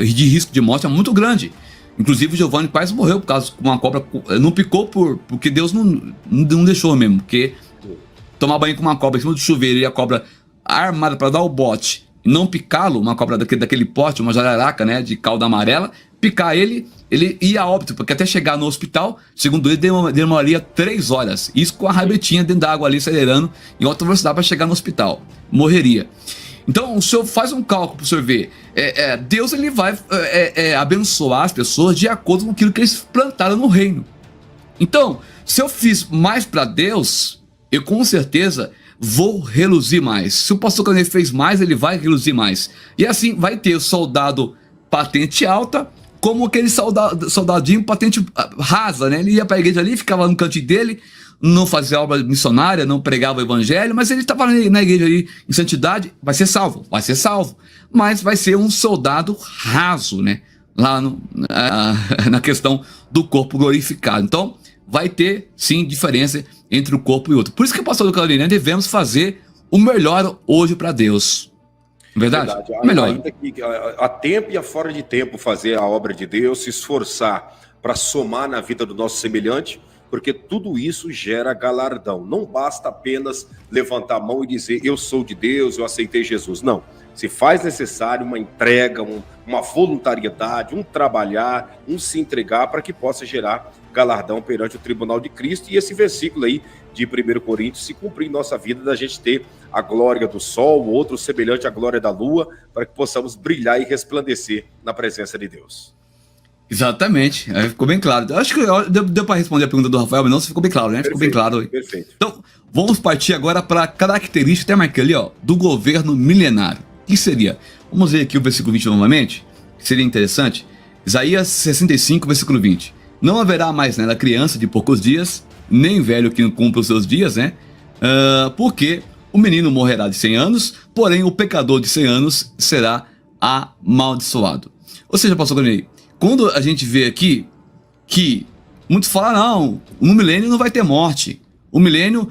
de risco de morte é muito grande. Inclusive o Giovanni quase morreu por causa de uma cobra. Não picou porque Deus não deixou mesmo. Porque tomar banho com uma cobra em cima do chuveiro e a cobra armada para dar o bote e não picá-lo, uma cobra daquele porte, uma jararaca, né, de cauda amarela, picar ele ia a óbito, porque até chegar no hospital, segundo ele, demoraria 3 horas. Isso com a rabetinha dentro da água ali, acelerando em alta velocidade para chegar no hospital. Morreria. Então, o senhor faz um cálculo para o senhor ver. Deus ele vai abençoar as pessoas de acordo com aquilo que eles plantaram no reino. Então, se eu fiz mais para Deus, eu com certeza vou reluzir mais. Se o pastor Carneiro fez mais, ele vai reluzir mais. E assim vai ter o soldado patente alta, como aquele soldadinho patente rasa, né? Ele ia para a igreja ali, ficava no cantinho dele, não fazia obra missionária, não pregava o evangelho, mas ele estava na igreja ali em santidade, vai ser salvo, mas vai ser um soldado raso, né? Lá na questão do corpo glorificado. Então, vai ter, sim, diferença entre o corpo e o outro. Por isso que, pastor Carolina, devemos fazer o melhor hoje para Deus. Verdade? Melhor. Ainda que a tempo e a fora de tempo fazer a obra de Deus, se esforçar para somar na vida do nosso semelhante, porque tudo isso gera galardão. Não basta apenas levantar a mão e dizer, eu sou de Deus, eu aceitei Jesus. Não. Se faz necessário uma entrega, uma voluntariedade, um trabalhar, um se entregar para que possa gerar galardão perante o tribunal de Cristo. E esse versículo aí de 1 Coríntios se cumprir em nossa vida, da gente ter a glória do sol, outro semelhante à glória da lua, para que possamos brilhar e resplandecer na presença de Deus. Exatamente, aí ficou bem claro. Eu acho que deu para responder a pergunta do Rafael, mas não, ficou bem claro, né? Perfeito, ficou bem claro aí. Perfeito. Então, vamos partir agora para a característica, até marquei ali, ó, do governo milenário. O que seria? Vamos ver aqui o versículo 20 novamente, que seria interessante. Isaías 65, versículo 20. Não haverá mais nela criança de poucos dias, nem velho que não cumpra os seus dias, né? Porque o menino morrerá de 100 anos, porém o pecador de 100 anos será amaldiçoado. Ou seja, pastor Granei, quando a gente vê aqui que muitos falam, não, no milênio não vai ter morte. O milênio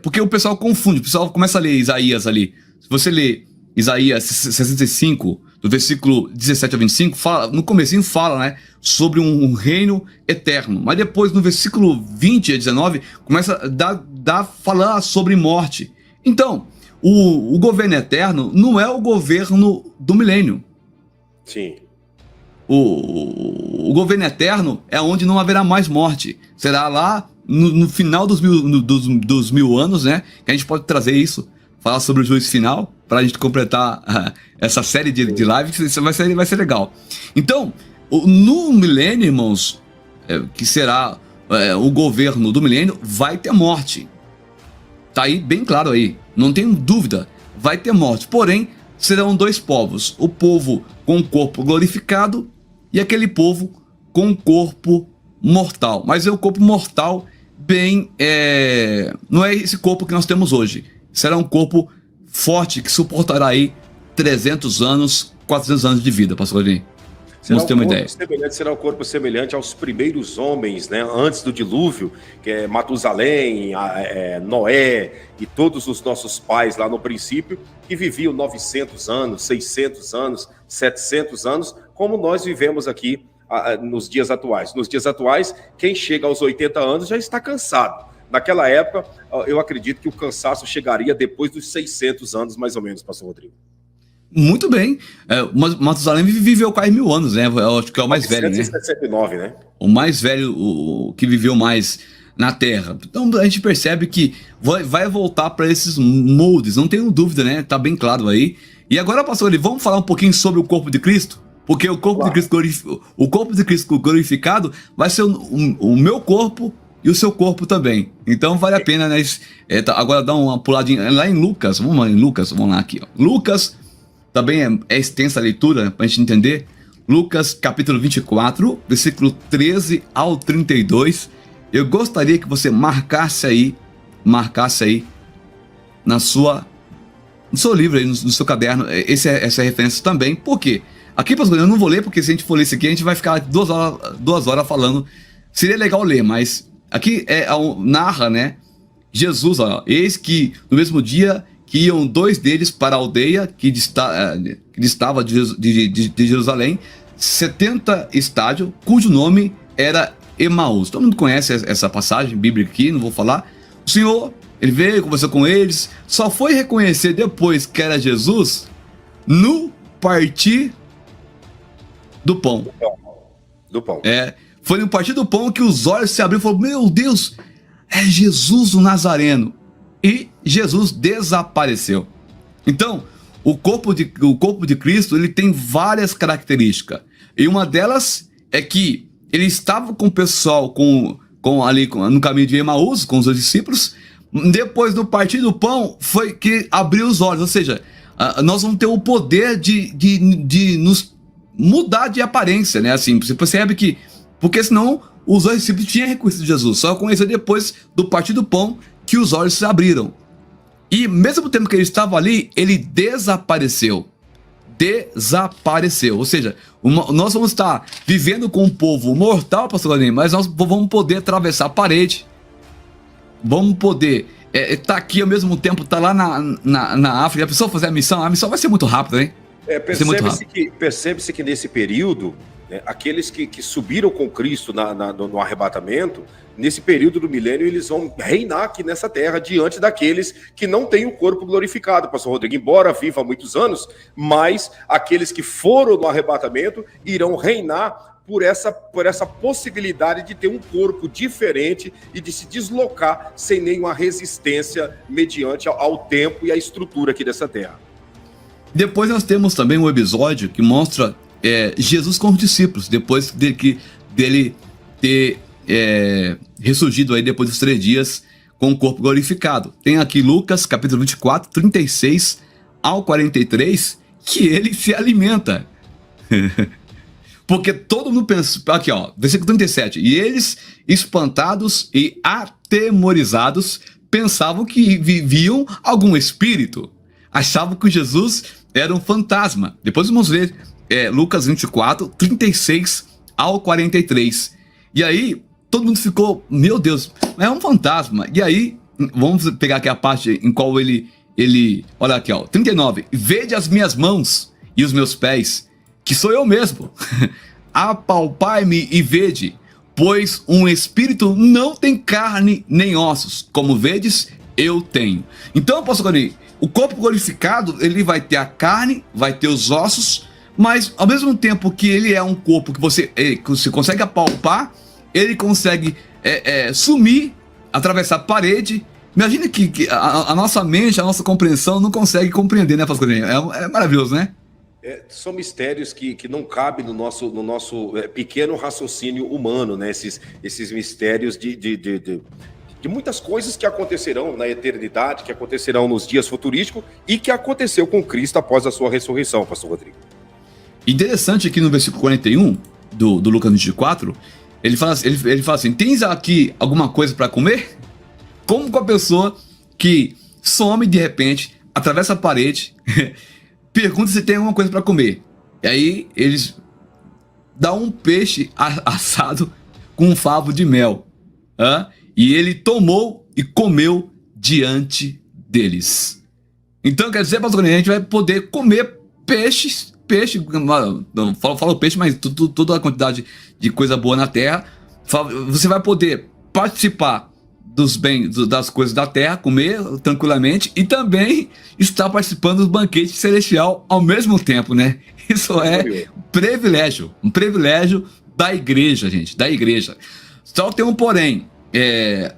porque o pessoal confunde, o pessoal começa a ler Isaías ali. Se você ler Isaías 65, do versículo 17 a 25, no comecinho fala, né, sobre um reino eterno. Mas depois, no versículo 20 a 19, começa a falar sobre morte. Então, o governo eterno não é o governo do milênio. Sim. O governo eterno é onde não haverá mais morte. Será lá no final dos mil anos, né? Que a gente pode trazer isso, falar sobre o juízo final, para a gente completar essa série de lives. Isso vai ser legal. Então, no milênio, irmãos, que será o governo do milênio, vai ter morte. Tá aí bem claro aí, não tenho dúvida, vai ter morte. Porém, serão dois povos: o povo com o corpo glorificado e aquele povo com o corpo mortal. Mas é o corpo mortal não é esse corpo que nós temos hoje. Será um corpo forte que suportará aí 300 anos, 400 anos de vida, pastor Granei. Vamos ter uma ideia. Será um corpo semelhante aos primeiros homens, né, antes do dilúvio, que é Matusalém, Noé e todos os nossos pais lá no princípio, que viviam 900 anos, 600 anos, 700 anos, como nós vivemos aqui nos dias atuais. Nos dias atuais, quem chega aos 80 anos já está cansado. Naquela época, eu acredito que o cansaço chegaria depois dos 600 anos, mais ou menos, pastor Rodrigo. Muito bem. Matusalém viveu quase 1000 anos, né? Eu acho que é o mais velho, né? 969, né? O mais velho, o que viveu mais na Terra. Então a gente percebe que vai voltar para esses moldes, não tenho dúvida, né? Tá bem claro aí. E agora, pastor, vamos falar um pouquinho sobre o corpo de Cristo? Porque o corpo de Cristo glorificado vai ser o meu corpo e o seu corpo também. Então vale a pena, né? Agora dá uma puladinha lá em Lucas. Vamos lá aqui, ó. Lucas, também é extensa a leitura para a gente entender. Lucas capítulo 24, versículo 13 ao 32. Eu gostaria que você marcasse aí no seu livro, aí, no seu caderno, essa referência também. Por quê? Aqui, pastor, eu não vou ler, porque se a gente for ler isso aqui, a gente vai ficar 2 horas falando. Seria legal ler, mas aqui narra, né? Jesus, ó, eis que no mesmo dia que iam 2 deles para a aldeia que distava de Jerusalém, 70 estádios, cujo nome era Emaús. Todo mundo conhece essa passagem bíblica aqui, não vou falar. O Senhor, ele veio, conversou com eles, só foi reconhecer depois que era Jesus no partir do pão. Foi no partir do pão que os olhos se abriram e falaram: meu Deus, é Jesus o Nazareno. E Jesus desapareceu. Então, o corpo de Cristo, ele tem várias características. E uma delas é que ele estava com o pessoal ali no caminho de Emaús, com os 2 discípulos. Depois do partir do pão, foi que abriu os olhos. Ou seja, nós vamos ter o poder de nos mudar de aparência, né? Assim, você percebe que... Porque senão os 2 discípulos tinham reconhecido Jesus. Só conheceram depois do partir do pão que os olhos se abriram. E mesmo tempo que ele estava ali, ele desapareceu. Ou seja, nós vamos estar vivendo com um povo mortal, pastor Granei, mas nós vamos poder atravessar a parede. Vamos poder estar aqui ao mesmo tempo, estar lá na África. A pessoa fazer a missão vai ser muito rápido, hein? Percebe-se que nesse período, aqueles que subiram com Cristo no arrebatamento, nesse período do milênio, eles vão reinar aqui nessa terra diante daqueles que não têm o corpo glorificado, pastor Rodrigo, embora viva há muitos anos, mas aqueles que foram no arrebatamento irão reinar por essa possibilidade de ter um corpo diferente e de se deslocar sem nenhuma resistência mediante ao tempo e à estrutura aqui dessa terra. Depois nós temos também um episódio que mostra Jesus com os discípulos, depois dele ter ressurgido aí depois dos 3 dias com o corpo glorificado. Tem aqui Lucas capítulo 24, 36 ao 43, que ele se alimenta. Porque todo mundo pensa, aqui ó, versículo 37, e eles, espantados e atemorizados, pensavam que viviam algum espírito, achavam que Jesus era um fantasma. Depois vamos ler Lucas 24, 36 ao 43. E aí, todo mundo ficou, meu Deus, é um fantasma. E aí, vamos pegar aqui a parte em qual ele olha aqui ó, 39, vede as minhas mãos e os meus pés, que sou eu mesmo. Apalpai-me e vede, pois um espírito não tem carne nem ossos, como vedes, eu tenho. Então, pastor Coni, o corpo glorificado, ele vai ter a carne, vai ter os ossos, mas ao mesmo tempo que ele é um corpo que você consegue apalpar, ele consegue sumir, atravessar a parede. Imagina que a nossa mente, a nossa compreensão não consegue compreender, né, pastor Coni? É maravilhoso, né? São mistérios que não cabem no nosso pequeno raciocínio humano, né? Esses mistérios de muitas coisas que acontecerão na eternidade, que acontecerão nos dias futurísticos e que aconteceu com Cristo após a sua ressurreição, pastor Rodrigo. Interessante aqui no versículo 41 do Lucas 24, ele fala assim, tens aqui alguma coisa para comer? Como com a pessoa que some de repente, atravessa a parede, pergunta se tem alguma coisa para comer. E aí eles dão um peixe assado com um favo de mel. E ele tomou e comeu diante deles. Então quer dizer, pastor, a gente vai poder comer peixe, não falo peixe, mas toda a quantidade de coisa boa na terra. Você vai poder participar das coisas da terra, comer tranquilamente e também estar participando do banquete celestial ao mesmo tempo, né? Isso é um privilégio da igreja, gente, da igreja. Só tem um porém,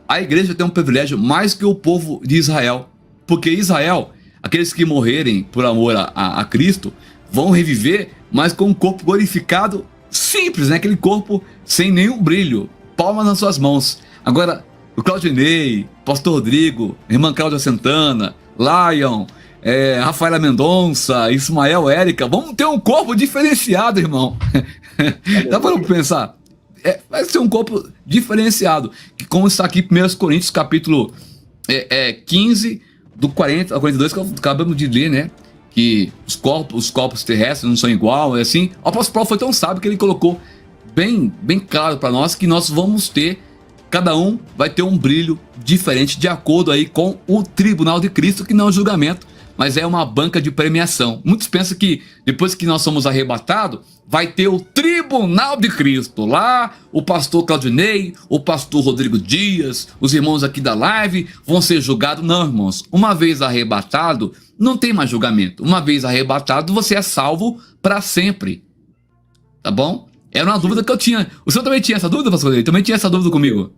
a igreja tem um privilégio mais que o povo de Israel, porque Israel, aqueles que morrerem por amor a Cristo, vão reviver, mas com um corpo glorificado simples, né? Aquele corpo sem nenhum brilho, palmas nas suas mãos. Agora, o Claudinei, pastor Rodrigo, irmã Cláudia Santana, Lion, Rafaela Mendonça, Ismael, Érica, vamos ter um corpo diferenciado, irmão. Dá para pensar? Vai ser um corpo diferenciado, que como está aqui em 1 Coríntios capítulo 15, do 40 ao 42, que acabamos de ler, né? Que os corpos terrestres não são iguais, assim. O apóstolo Paulo foi tão sábio que ele colocou bem claro para nós que nós vamos ter, cada um vai ter um brilho diferente de acordo aí com o tribunal de Cristo, que não é um julgamento, mas é uma banca de premiação. Muitos pensam que depois que nós somos arrebatados, vai ter o tribunal de Cristo. Lá, o pastor Claudinei, o pastor Rodrigo Dias, os irmãos aqui da live vão ser julgados. Não, irmãos. Uma vez arrebatado, não tem mais julgamento. Uma vez arrebatado, você é salvo para sempre. Tá bom? Era uma dúvida que eu tinha. O senhor também tinha essa dúvida, pastor? Ele também tinha essa dúvida comigo?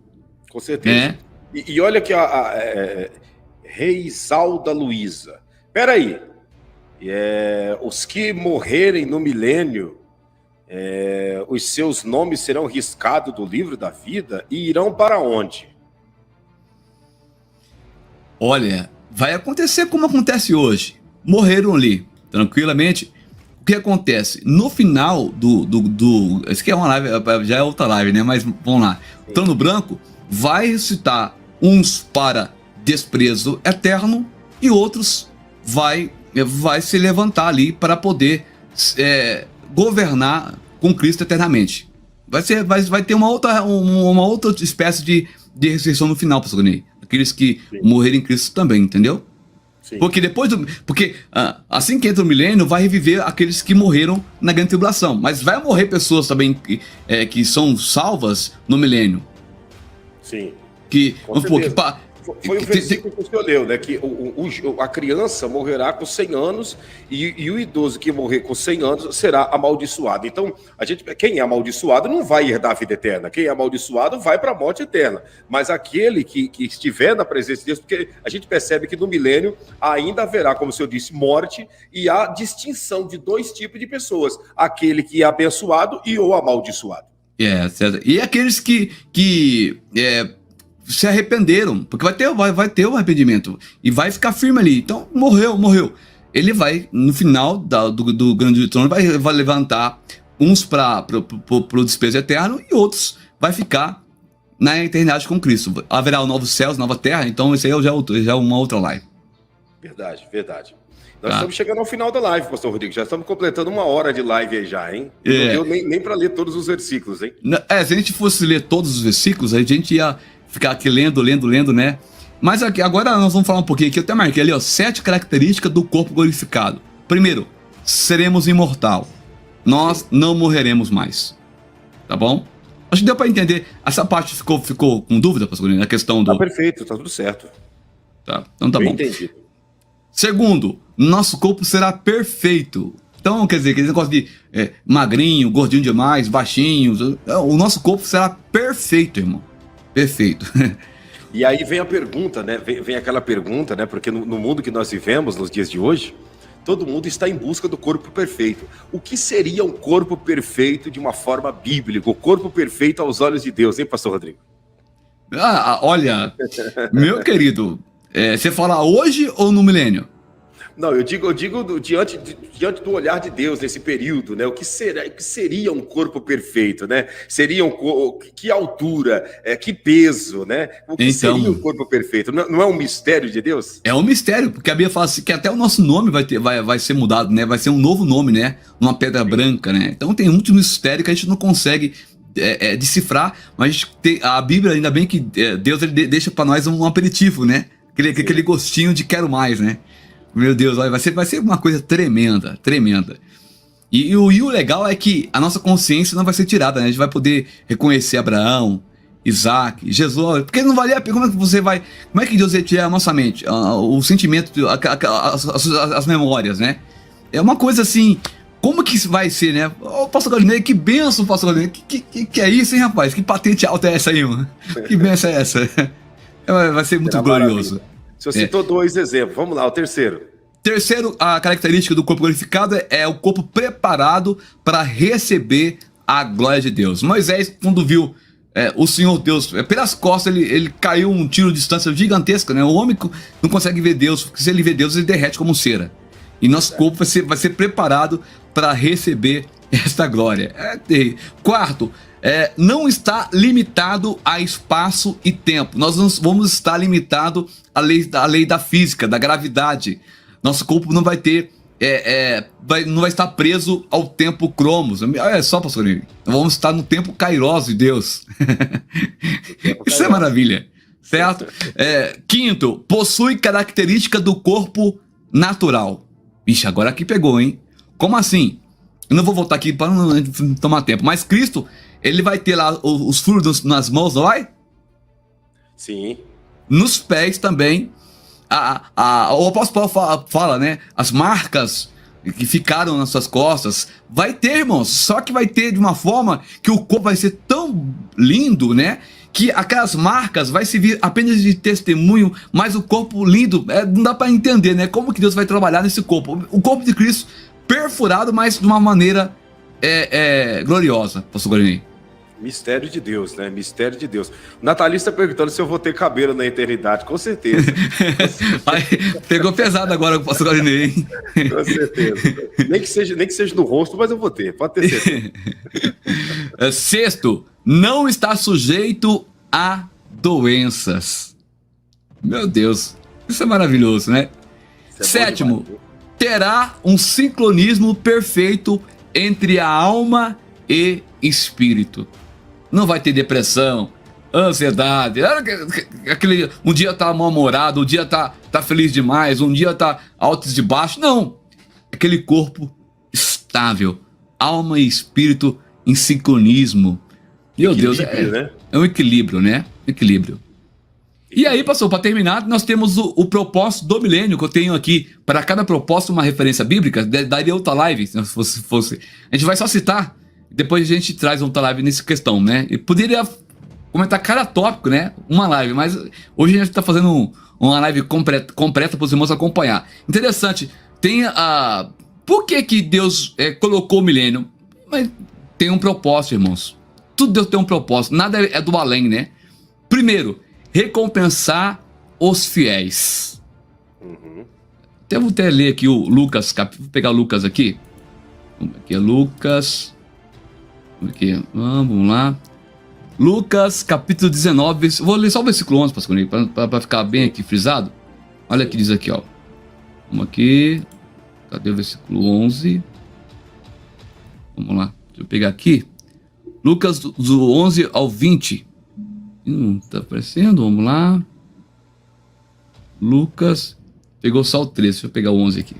Com certeza. E olha que Reisalda Luiza. Peraí. Os que morrerem no milênio, os seus nomes serão riscados do livro da vida e irão para onde? Olha, vai acontecer como acontece hoje. Morreram ali, tranquilamente. O que acontece? No final isso aqui é uma live, já é outra live, né? Mas vamos lá. O trono branco vai ressuscitar uns para desprezo eterno e outros vai se levantar ali para poder governar com Cristo eternamente. Vai ter uma outra espécie de ressurreição no final, pastor Ney. Aqueles que morrerem em Cristo também, entendeu? Sim. Porque assim que entra o milênio, vai reviver aqueles que morreram na grande tribulação. Mas vai morrer pessoas também que são salvas no milênio. Sim. Vamos supor, foi o versículo que o senhor leu, né? Que a criança morrerá com 100 anos e o idoso que morrer com 100 anos será amaldiçoado. Então, quem é amaldiçoado não vai herdar a vida eterna. Quem é amaldiçoado vai para a morte eterna. Mas aquele que estiver na presença de Deus, porque a gente percebe que no milênio ainda haverá, como o senhor disse, morte, e há distinção de dois tipos de pessoas. Aquele que é abençoado e o amaldiçoado. E aqueles que se arrependeram, porque vai ter o arrependimento e vai ficar firme ali. Então, morreu. Ele vai, no final do grande trono, vai levantar uns para o desprezo eterno e outros vai ficar na eternidade com Cristo. Haverá o novo céu, nova terra, então esse aí já é uma outra live. Verdade. Nós estamos chegando ao final da live, pastor Rodrigo. Já estamos completando 1 hora de live aí já, hein? Não deu nem para ler todos os versículos, hein? Se a gente fosse ler todos os versículos, a gente ia ficar aqui lendo, né? Mas aqui, agora nós vamos falar um pouquinho aqui. Eu até marquei ali, 7 características do corpo glorificado. Primeiro, seremos imortal. Nós não morreremos mais. Tá bom? Acho que deu para entender. Essa parte ficou com dúvida, pastor, na questão do... Tá perfeito, tá tudo certo. Tá, então tá bom. Entendido. Segundo, nosso corpo será perfeito. Então, quer dizer, aquele negócio de magrinho, gordinho demais, baixinho. O nosso corpo será perfeito, irmão. Perfeito. E aí vem a pergunta, né? Vem aquela pergunta, né? Porque no mundo que nós vivemos, nos dias de hoje, todo mundo está em busca do corpo perfeito. O que seria um corpo perfeito de uma forma bíblica? O corpo perfeito aos olhos de Deus, hein, pastor Rodrigo? Olha, meu querido, você fala hoje ou no milênio? Não, eu digo diante do olhar de Deus nesse período, né? O que seria um corpo perfeito, né? Que altura, que peso, né? O que seria um corpo perfeito? Não é um mistério de Deus? É um mistério, porque a Bíblia fala assim, que até o nosso nome vai ser mudado, né? Vai ser um novo nome, né? Uma pedra branca, né? Então tem muito mistério que a gente não consegue decifrar, mas a Bíblia, ainda bem que Deus ele deixa para nós um aperitivo, né? Aquele gostinho de quero mais, né? Meu Deus, olha, vai ser uma coisa tremenda. E o legal é que a nossa consciência não vai ser tirada, né? A gente vai poder reconhecer Abraão, Isaac, Jesus. Porque não valia a pena. Como é que Deus ia tirar a nossa mente? O sentimento, as memórias, né? É uma coisa assim. Como que isso vai ser, né? Ô, pastor Galinei, que benção, pastor Galinei. Que é isso, hein, rapaz? Que patente alta é essa aí, mano? Que benção é essa? Vai ser muito glorioso. Maravilha. O senhor citou 2 exemplos. Vamos lá, o terceiro. Terceiro, a característica do corpo glorificado é o corpo preparado para receber a glória de Deus. Moisés, quando viu o Senhor Deus, pelas costas, ele caiu um tiro de distância gigantesca, né? O homem não consegue ver Deus, porque se ele vê Deus, ele derrete como cera. E nosso corpo vai ser preparado para receber esta glória. Quarto, não está limitado a espaço e tempo. Nós não vamos estar limitado à lei da física, da gravidade. Nosso corpo não vai ter, não vai estar preso ao tempo cromos. Olha só, pastor, vamos estar no tempo kairos de Deus. Isso é maravilha, certo? Quinto, possui característica do corpo natural. Ixi, agora aqui pegou, hein? Como assim? Eu não vou voltar aqui para não tomar tempo, mas Cristo, ele vai ter lá os furos nas mãos, não vai? Sim. Nos pés também. O apóstolo Paulo fala, né? As marcas que ficaram nas suas costas. Vai ter, irmãos. Só que vai ter de uma forma que o corpo vai ser tão lindo, né? Que aquelas marcas vai servir apenas de testemunho, mas o corpo lindo, não dá para entender, né? Como que Deus vai trabalhar nesse corpo. O corpo de Cristo perfurado, mas de uma maneira gloriosa, pastor Guarini. Mistério de Deus, né? Mistério de Deus. O Natalista perguntando se eu vou ter cabelo na eternidade. Com certeza. Aí, pegou pesado agora o pastor Guarini, hein? Com certeza. Nem que seja no rosto, mas eu vou ter. Pode ter certeza. Sexto, não está sujeito a doenças. Meu Deus, isso é maravilhoso, né? Sétimo, terá um sincronismo perfeito entre a alma e espírito. Não vai ter depressão, Ansiedade. Aquele, um dia tá mal-humorado, um dia tá feliz demais, um dia tá altos e baixos. Não. Aquele corpo estável. Alma e espírito em sincronismo. Meu Deus, né? É um equilíbrio, né? Equilíbrio. E aí, pastor, para terminar, nós temos o propósito do milênio, que eu tenho aqui, para cada propósito, uma referência bíblica, daria outra live, se fosse. A gente vai só citar, depois a gente traz outra live nessa questão, né? E poderia comentar cada tópico, né? Uma live, mas hoje a gente está fazendo uma live completa para os irmãos acompanhar. Interessante, tem a... Por que Deus colocou o milênio? Mas tem um propósito, irmãos. Tudo Deus tem um propósito, nada é do além, né? Primeiro, recompensar os fiéis. Até vou até ler aqui o Lucas, vou pegar o Lucas aqui. Aqui é Lucas. Aqui, vamos lá. Lucas, capítulo 19. Vou ler só o versículo 11, pastor, para ficar bem aqui frisado. Olha o que diz aqui, ó. Vamos aqui. Cadê o versículo 11? Vamos lá. Deixa eu pegar aqui. Lucas, do 11 ao 20. Não tá aparecendo, vamos lá. Lucas, pegou só o 13, deixa eu pegar o 11 aqui.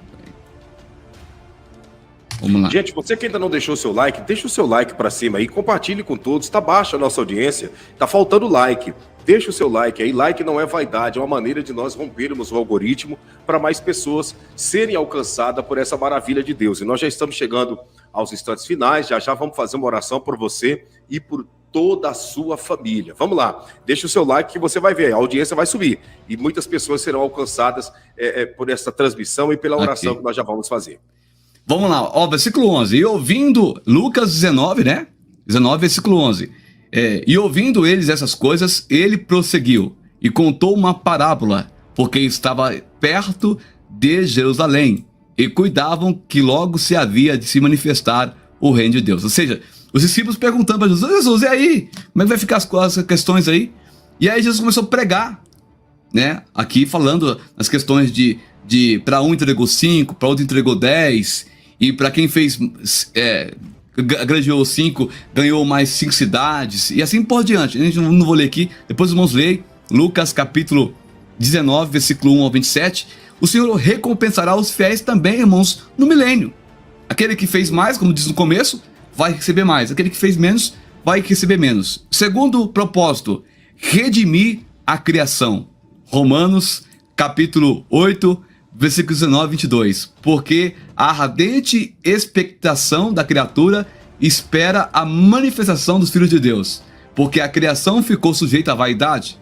Vamos lá. Gente, você que ainda não deixou o seu like, deixa o seu like pra cima aí, compartilhe com todos, tá baixa a nossa audiência, tá faltando like. Deixa o seu like aí, like não é vaidade, é uma maneira de nós rompermos o algoritmo para mais pessoas serem alcançadas por essa maravilha de Deus. E nós já estamos chegando aos instantes finais, já vamos fazer uma oração por você e por toda a sua família. Vamos lá, deixa o seu like que você vai ver, a audiência vai subir e muitas pessoas serão alcançadas por essa transmissão e pela oração que nós já vamos fazer. Vamos lá, ó, versículo 11, e ouvindo, Lucas 19, né? 19, versículo 11. E ouvindo eles essas coisas, ele prosseguiu e contou uma parábola, porque estava perto de Jerusalém e cuidavam que logo se havia de se manifestar o reino de Deus. Ou seja, os discípulos perguntando para Jesus, e aí? Como é que vai ficar as questões aí? E aí Jesus começou a pregar, né? Aqui falando as questões de para um entregou 5, para outro entregou 10, e para quem fez... granjeou 5, ganhou mais 5 cidades, e assim por diante. A gente não vou ler aqui, depois vamos ler Lucas capítulo 19, versículo 1 ao 27. O Senhor recompensará os fiéis também, irmãos, no milênio. Aquele que fez mais, como diz no começo, vai receber mais. Aquele que fez menos, vai receber menos. Segundo propósito, redimir a criação. Romanos capítulo 8, versículos 19 e 22. Porque a ardente expectação da criatura espera a manifestação dos filhos de Deus. Porque a criação ficou sujeita à vaidade,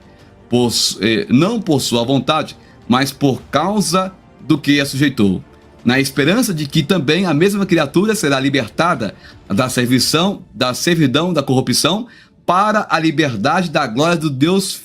não por sua vontade, mas por causa do que a sujeitou. Na esperança de que também a mesma criatura será libertada da servidão, da corrupção, para a liberdade da glória do Deus,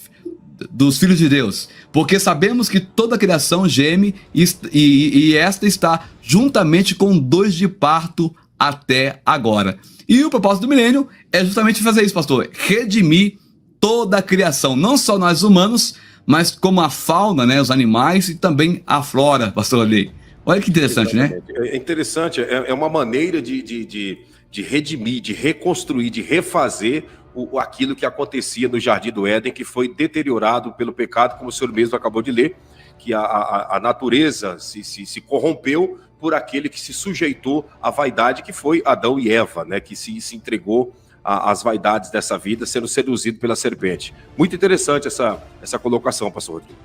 dos filhos de Deus, porque sabemos que toda a criação geme e esta está juntamente com dores de parto até agora. E o propósito do milênio é justamente fazer isso, pastor, redimir toda a criação, não só nós humanos, mas como a fauna, né, os animais e também a flora, pastor Lei. Olha que interessante, né? É interessante, é uma maneira de redimir, de reconstruir, de refazer aquilo que acontecia no Jardim do Éden, que foi deteriorado pelo pecado, como o senhor mesmo acabou de ler, que a natureza se corrompeu por aquele que se sujeitou à vaidade, que foi Adão e Eva, né, que se entregou às vaidades dessa vida, sendo seduzido pela serpente. Muito interessante essa colocação, pastor Rodrigo.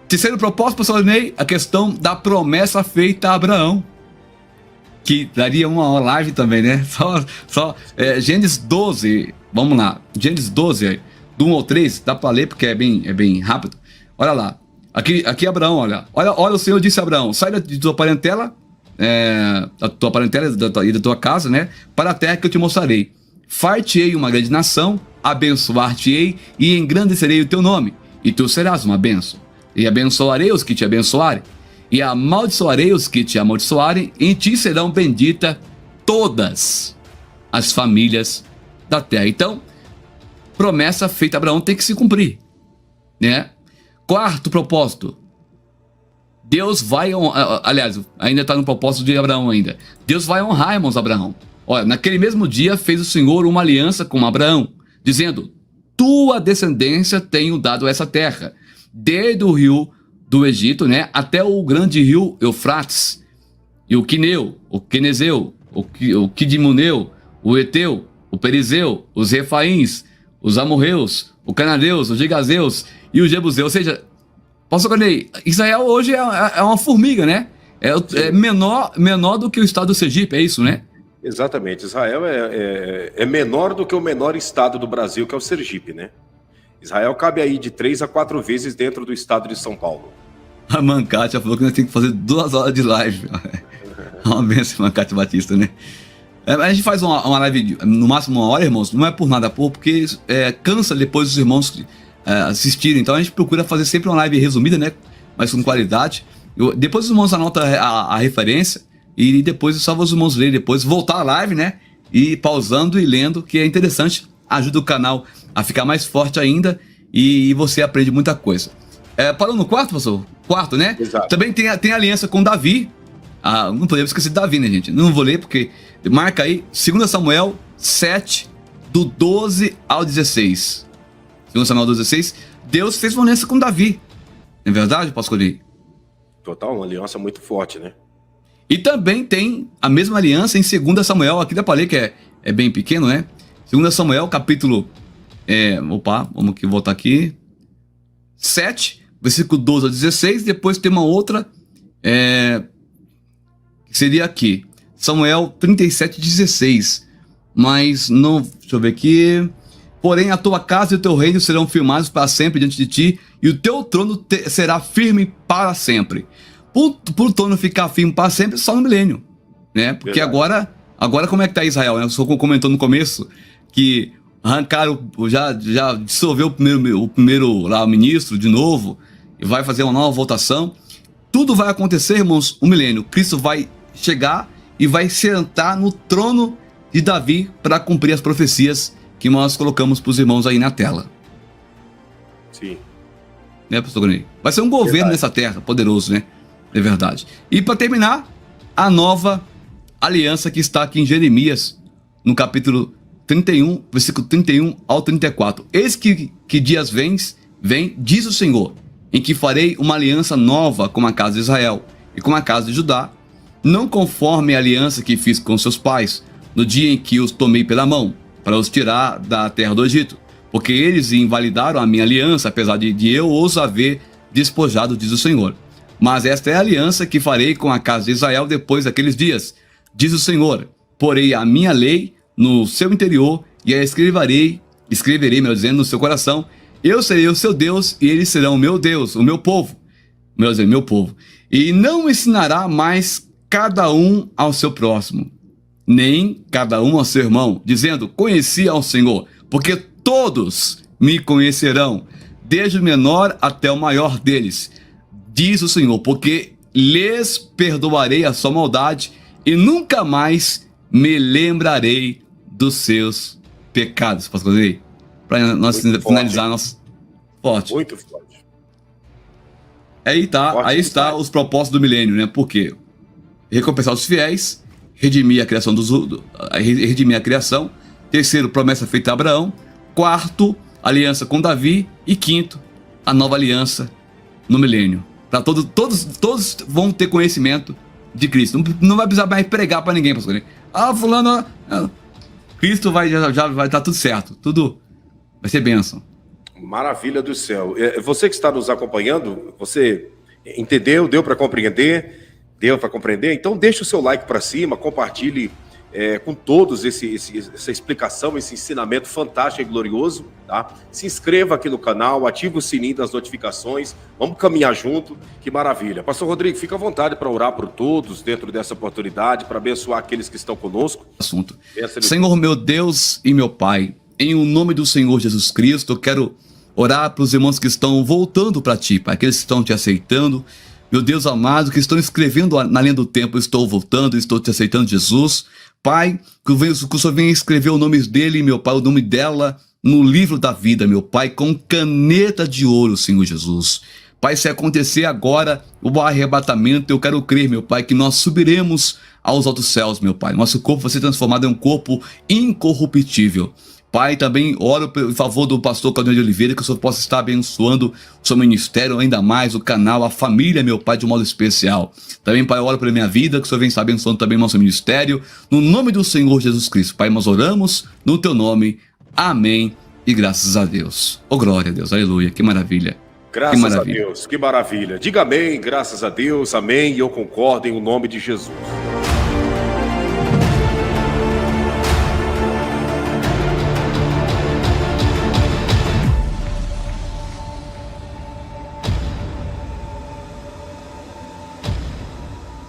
Terceiro propósito, pastor Ney, a questão da promessa feita a Abraão, que daria uma live também, né? Gênesis 12, vamos lá, Gênesis 12, do 1 ao 3, dá para ler porque é bem rápido. Olha lá, aqui Abraão, olha, o Senhor disse a Abraão, sai de tua parentela, da tua parentela e da tua casa, né? Para a terra que eu te mostrarei. Far-te-ei uma grande nação, abençoar-te-ei e engrandecerei o teu nome, e tu serás uma bênção. E abençoarei os que te abençoarem, e amaldiçoarei os que te amaldiçoarem, em ti serão benditas todas as famílias da terra. Então, promessa feita a Abraão tem que se cumprir, né? Quarto propósito, Deus vai honrar, aliás, ainda está no propósito de Abraão ainda, Deus vai honrar, irmãos, Abraão. Olha, naquele mesmo dia fez o Senhor uma aliança com Abraão, dizendo, tua descendência tenho dado essa terra, desde o rio do Egito, né, até o grande rio Eufrates, e o Quineu, o Quenezeu, o Quidimuneu, o Eteu, o Perizeu, os Refaíns, os Amorreus, o Cananeus, os Gigazeus e o Jebuseu. Ou seja, pastor Cornei, Israel hoje é uma formiga, né? É menor do que o estado do Sergipe, é isso, né? Exatamente. Israel é menor do que o menor estado do Brasil, que é o Sergipe, né? Israel cabe aí de 3 a 4 vezes dentro do estado de São Paulo. A Mancate falou que nós temos que fazer 2 horas de live. Uma benção, Mancate Batista, né? A gente faz uma live no máximo 1 hora, irmãos, não é por nada, porque cansa depois os irmãos assistirem. Então a gente procura fazer sempre uma live resumida, né? Mas com qualidade. Depois os irmãos anotam a referência e depois só os irmãos lerem, depois voltar a live, né? E pausando e lendo, que é interessante, ajuda o canal a ficar mais forte ainda e você aprende muita coisa. Parou no quarto, pastor? Quarto, né? Exato. Também tem aliança com Davi. Não podemos esquecer de Davi, né, gente? Não vou ler porque marca aí 2 Samuel 7, do 12 ao 16. 2 Samuel 12, 16. Deus fez uma aliança com Davi. Não é verdade, pastor Cornei? Total, uma aliança muito forte, né? E também tem a mesma aliança em 2 Samuel, aqui dá pra ler que é bem pequeno, né? 2 Samuel, capítulo... vamos aqui, voltar aqui. 7, versículo 12 a 16. Depois tem uma outra... que seria aqui. Samuel 37, 16. Mas não... Deixa eu ver aqui... Porém, a tua casa e o teu reino serão firmados para sempre diante de ti, e o teu trono será firme para sempre. Por trono ficar firme para sempre, só no milênio, né? Porque agora como é que tá Israel, né? O senhor comentou no começo que arrancaram, já dissolveu o primeiro lá, o ministro de novo, e vai fazer uma nova votação. Tudo vai acontecer, irmãos, o milênio. Cristo vai chegar e vai sentar no trono de Davi para cumprir as profecias que nós colocamos para os irmãos aí na tela. Sim. Né, pastor Grunei? Vai ser um governo nessa terra, poderoso, né? É verdade. E para terminar, a nova aliança que está aqui em Jeremias, no capítulo 31, versículo 31 ao 34. Eis que dias vem, diz o Senhor, em que farei uma aliança nova com a casa de Israel e com a casa de Judá, não conforme a aliança que fiz com seus pais, no dia em que os tomei pela mão, para os tirar da terra do Egito, porque eles invalidaram a minha aliança, apesar de eu os haver despojado, diz o Senhor. Mas esta é a aliança que farei com a casa de Israel depois daqueles dias, diz o Senhor. Porei a minha lei no seu interior e a escreverei, melhor dizendo, no seu coração. Eu serei o seu Deus e eles serão o meu Deus, o meu povo. Meu povo. E não ensinará mais cada um ao seu próximo, nem cada um ao seu irmão, dizendo, conheci ao Senhor, porque todos me conhecerão, desde o menor até o maior deles, diz o Senhor, porque lhes perdoarei a sua maldade e nunca mais me lembrarei dos seus pecados. Pastor Andrei, para nós finalizar nosso forte. Muito forte. Aí está os propósitos do milênio, né? Porque recompensar os fiéis, redimir a criação redimir a criação. Terceiro, promessa feita a Abraão. Quarto, aliança com Davi. E quinto, a nova aliança no milênio. Para todos vão ter conhecimento de Cristo. Não vai precisar mais pregar para ninguém, pastor. Fulano, Cristo já vai estar tudo certo. Tudo vai ser bênção. Maravilha do céu. Você que está nos acompanhando, você entendeu? Deu para compreender? Deu para compreender? Então deixa o seu like para cima, compartilhe com todos essa explicação, esse ensinamento fantástico e glorioso, tá? Se inscreva aqui no canal, ative o sininho das notificações, vamos caminhar junto, que maravilha. Pastor Rodrigo, fica à vontade para orar por todos dentro dessa oportunidade, para abençoar aqueles que estão conosco. Assunto. Senhor meu Deus e meu Pai, em o nome do Senhor Jesus Cristo, eu quero orar para os irmãos que estão voltando para Ti, para aqueles que estão Te aceitando. Meu Deus amado, que estão escrevendo na linha do tempo, estou voltando, estou Te aceitando, Jesus. Pai, que o Senhor venha escrever o nome dele, meu Pai, o nome dela, no livro da vida, meu Pai, com caneta de ouro, Senhor Jesus. Pai, se acontecer agora o arrebatamento, eu quero crer, meu Pai, que nós subiremos aos altos céus, meu Pai. Nosso corpo vai ser transformado em um corpo incorruptível. Pai, também oro em favor do pastor Claudinei de Oliveira, que o Senhor possa estar abençoando o seu ministério ainda mais, o canal, a família, meu Pai, de um modo especial. Também, Pai, oro pela minha vida, que o Senhor venha estar abençoando também o nosso ministério, no nome do Senhor Jesus Cristo. Pai, nós oramos no teu nome. Amém. E graças a Deus. Oh, glória a Deus. Aleluia. Que maravilha. Graças a Deus. Que maravilha. Diga amém. Graças a Deus. Amém. E eu concordo em o nome de Jesus.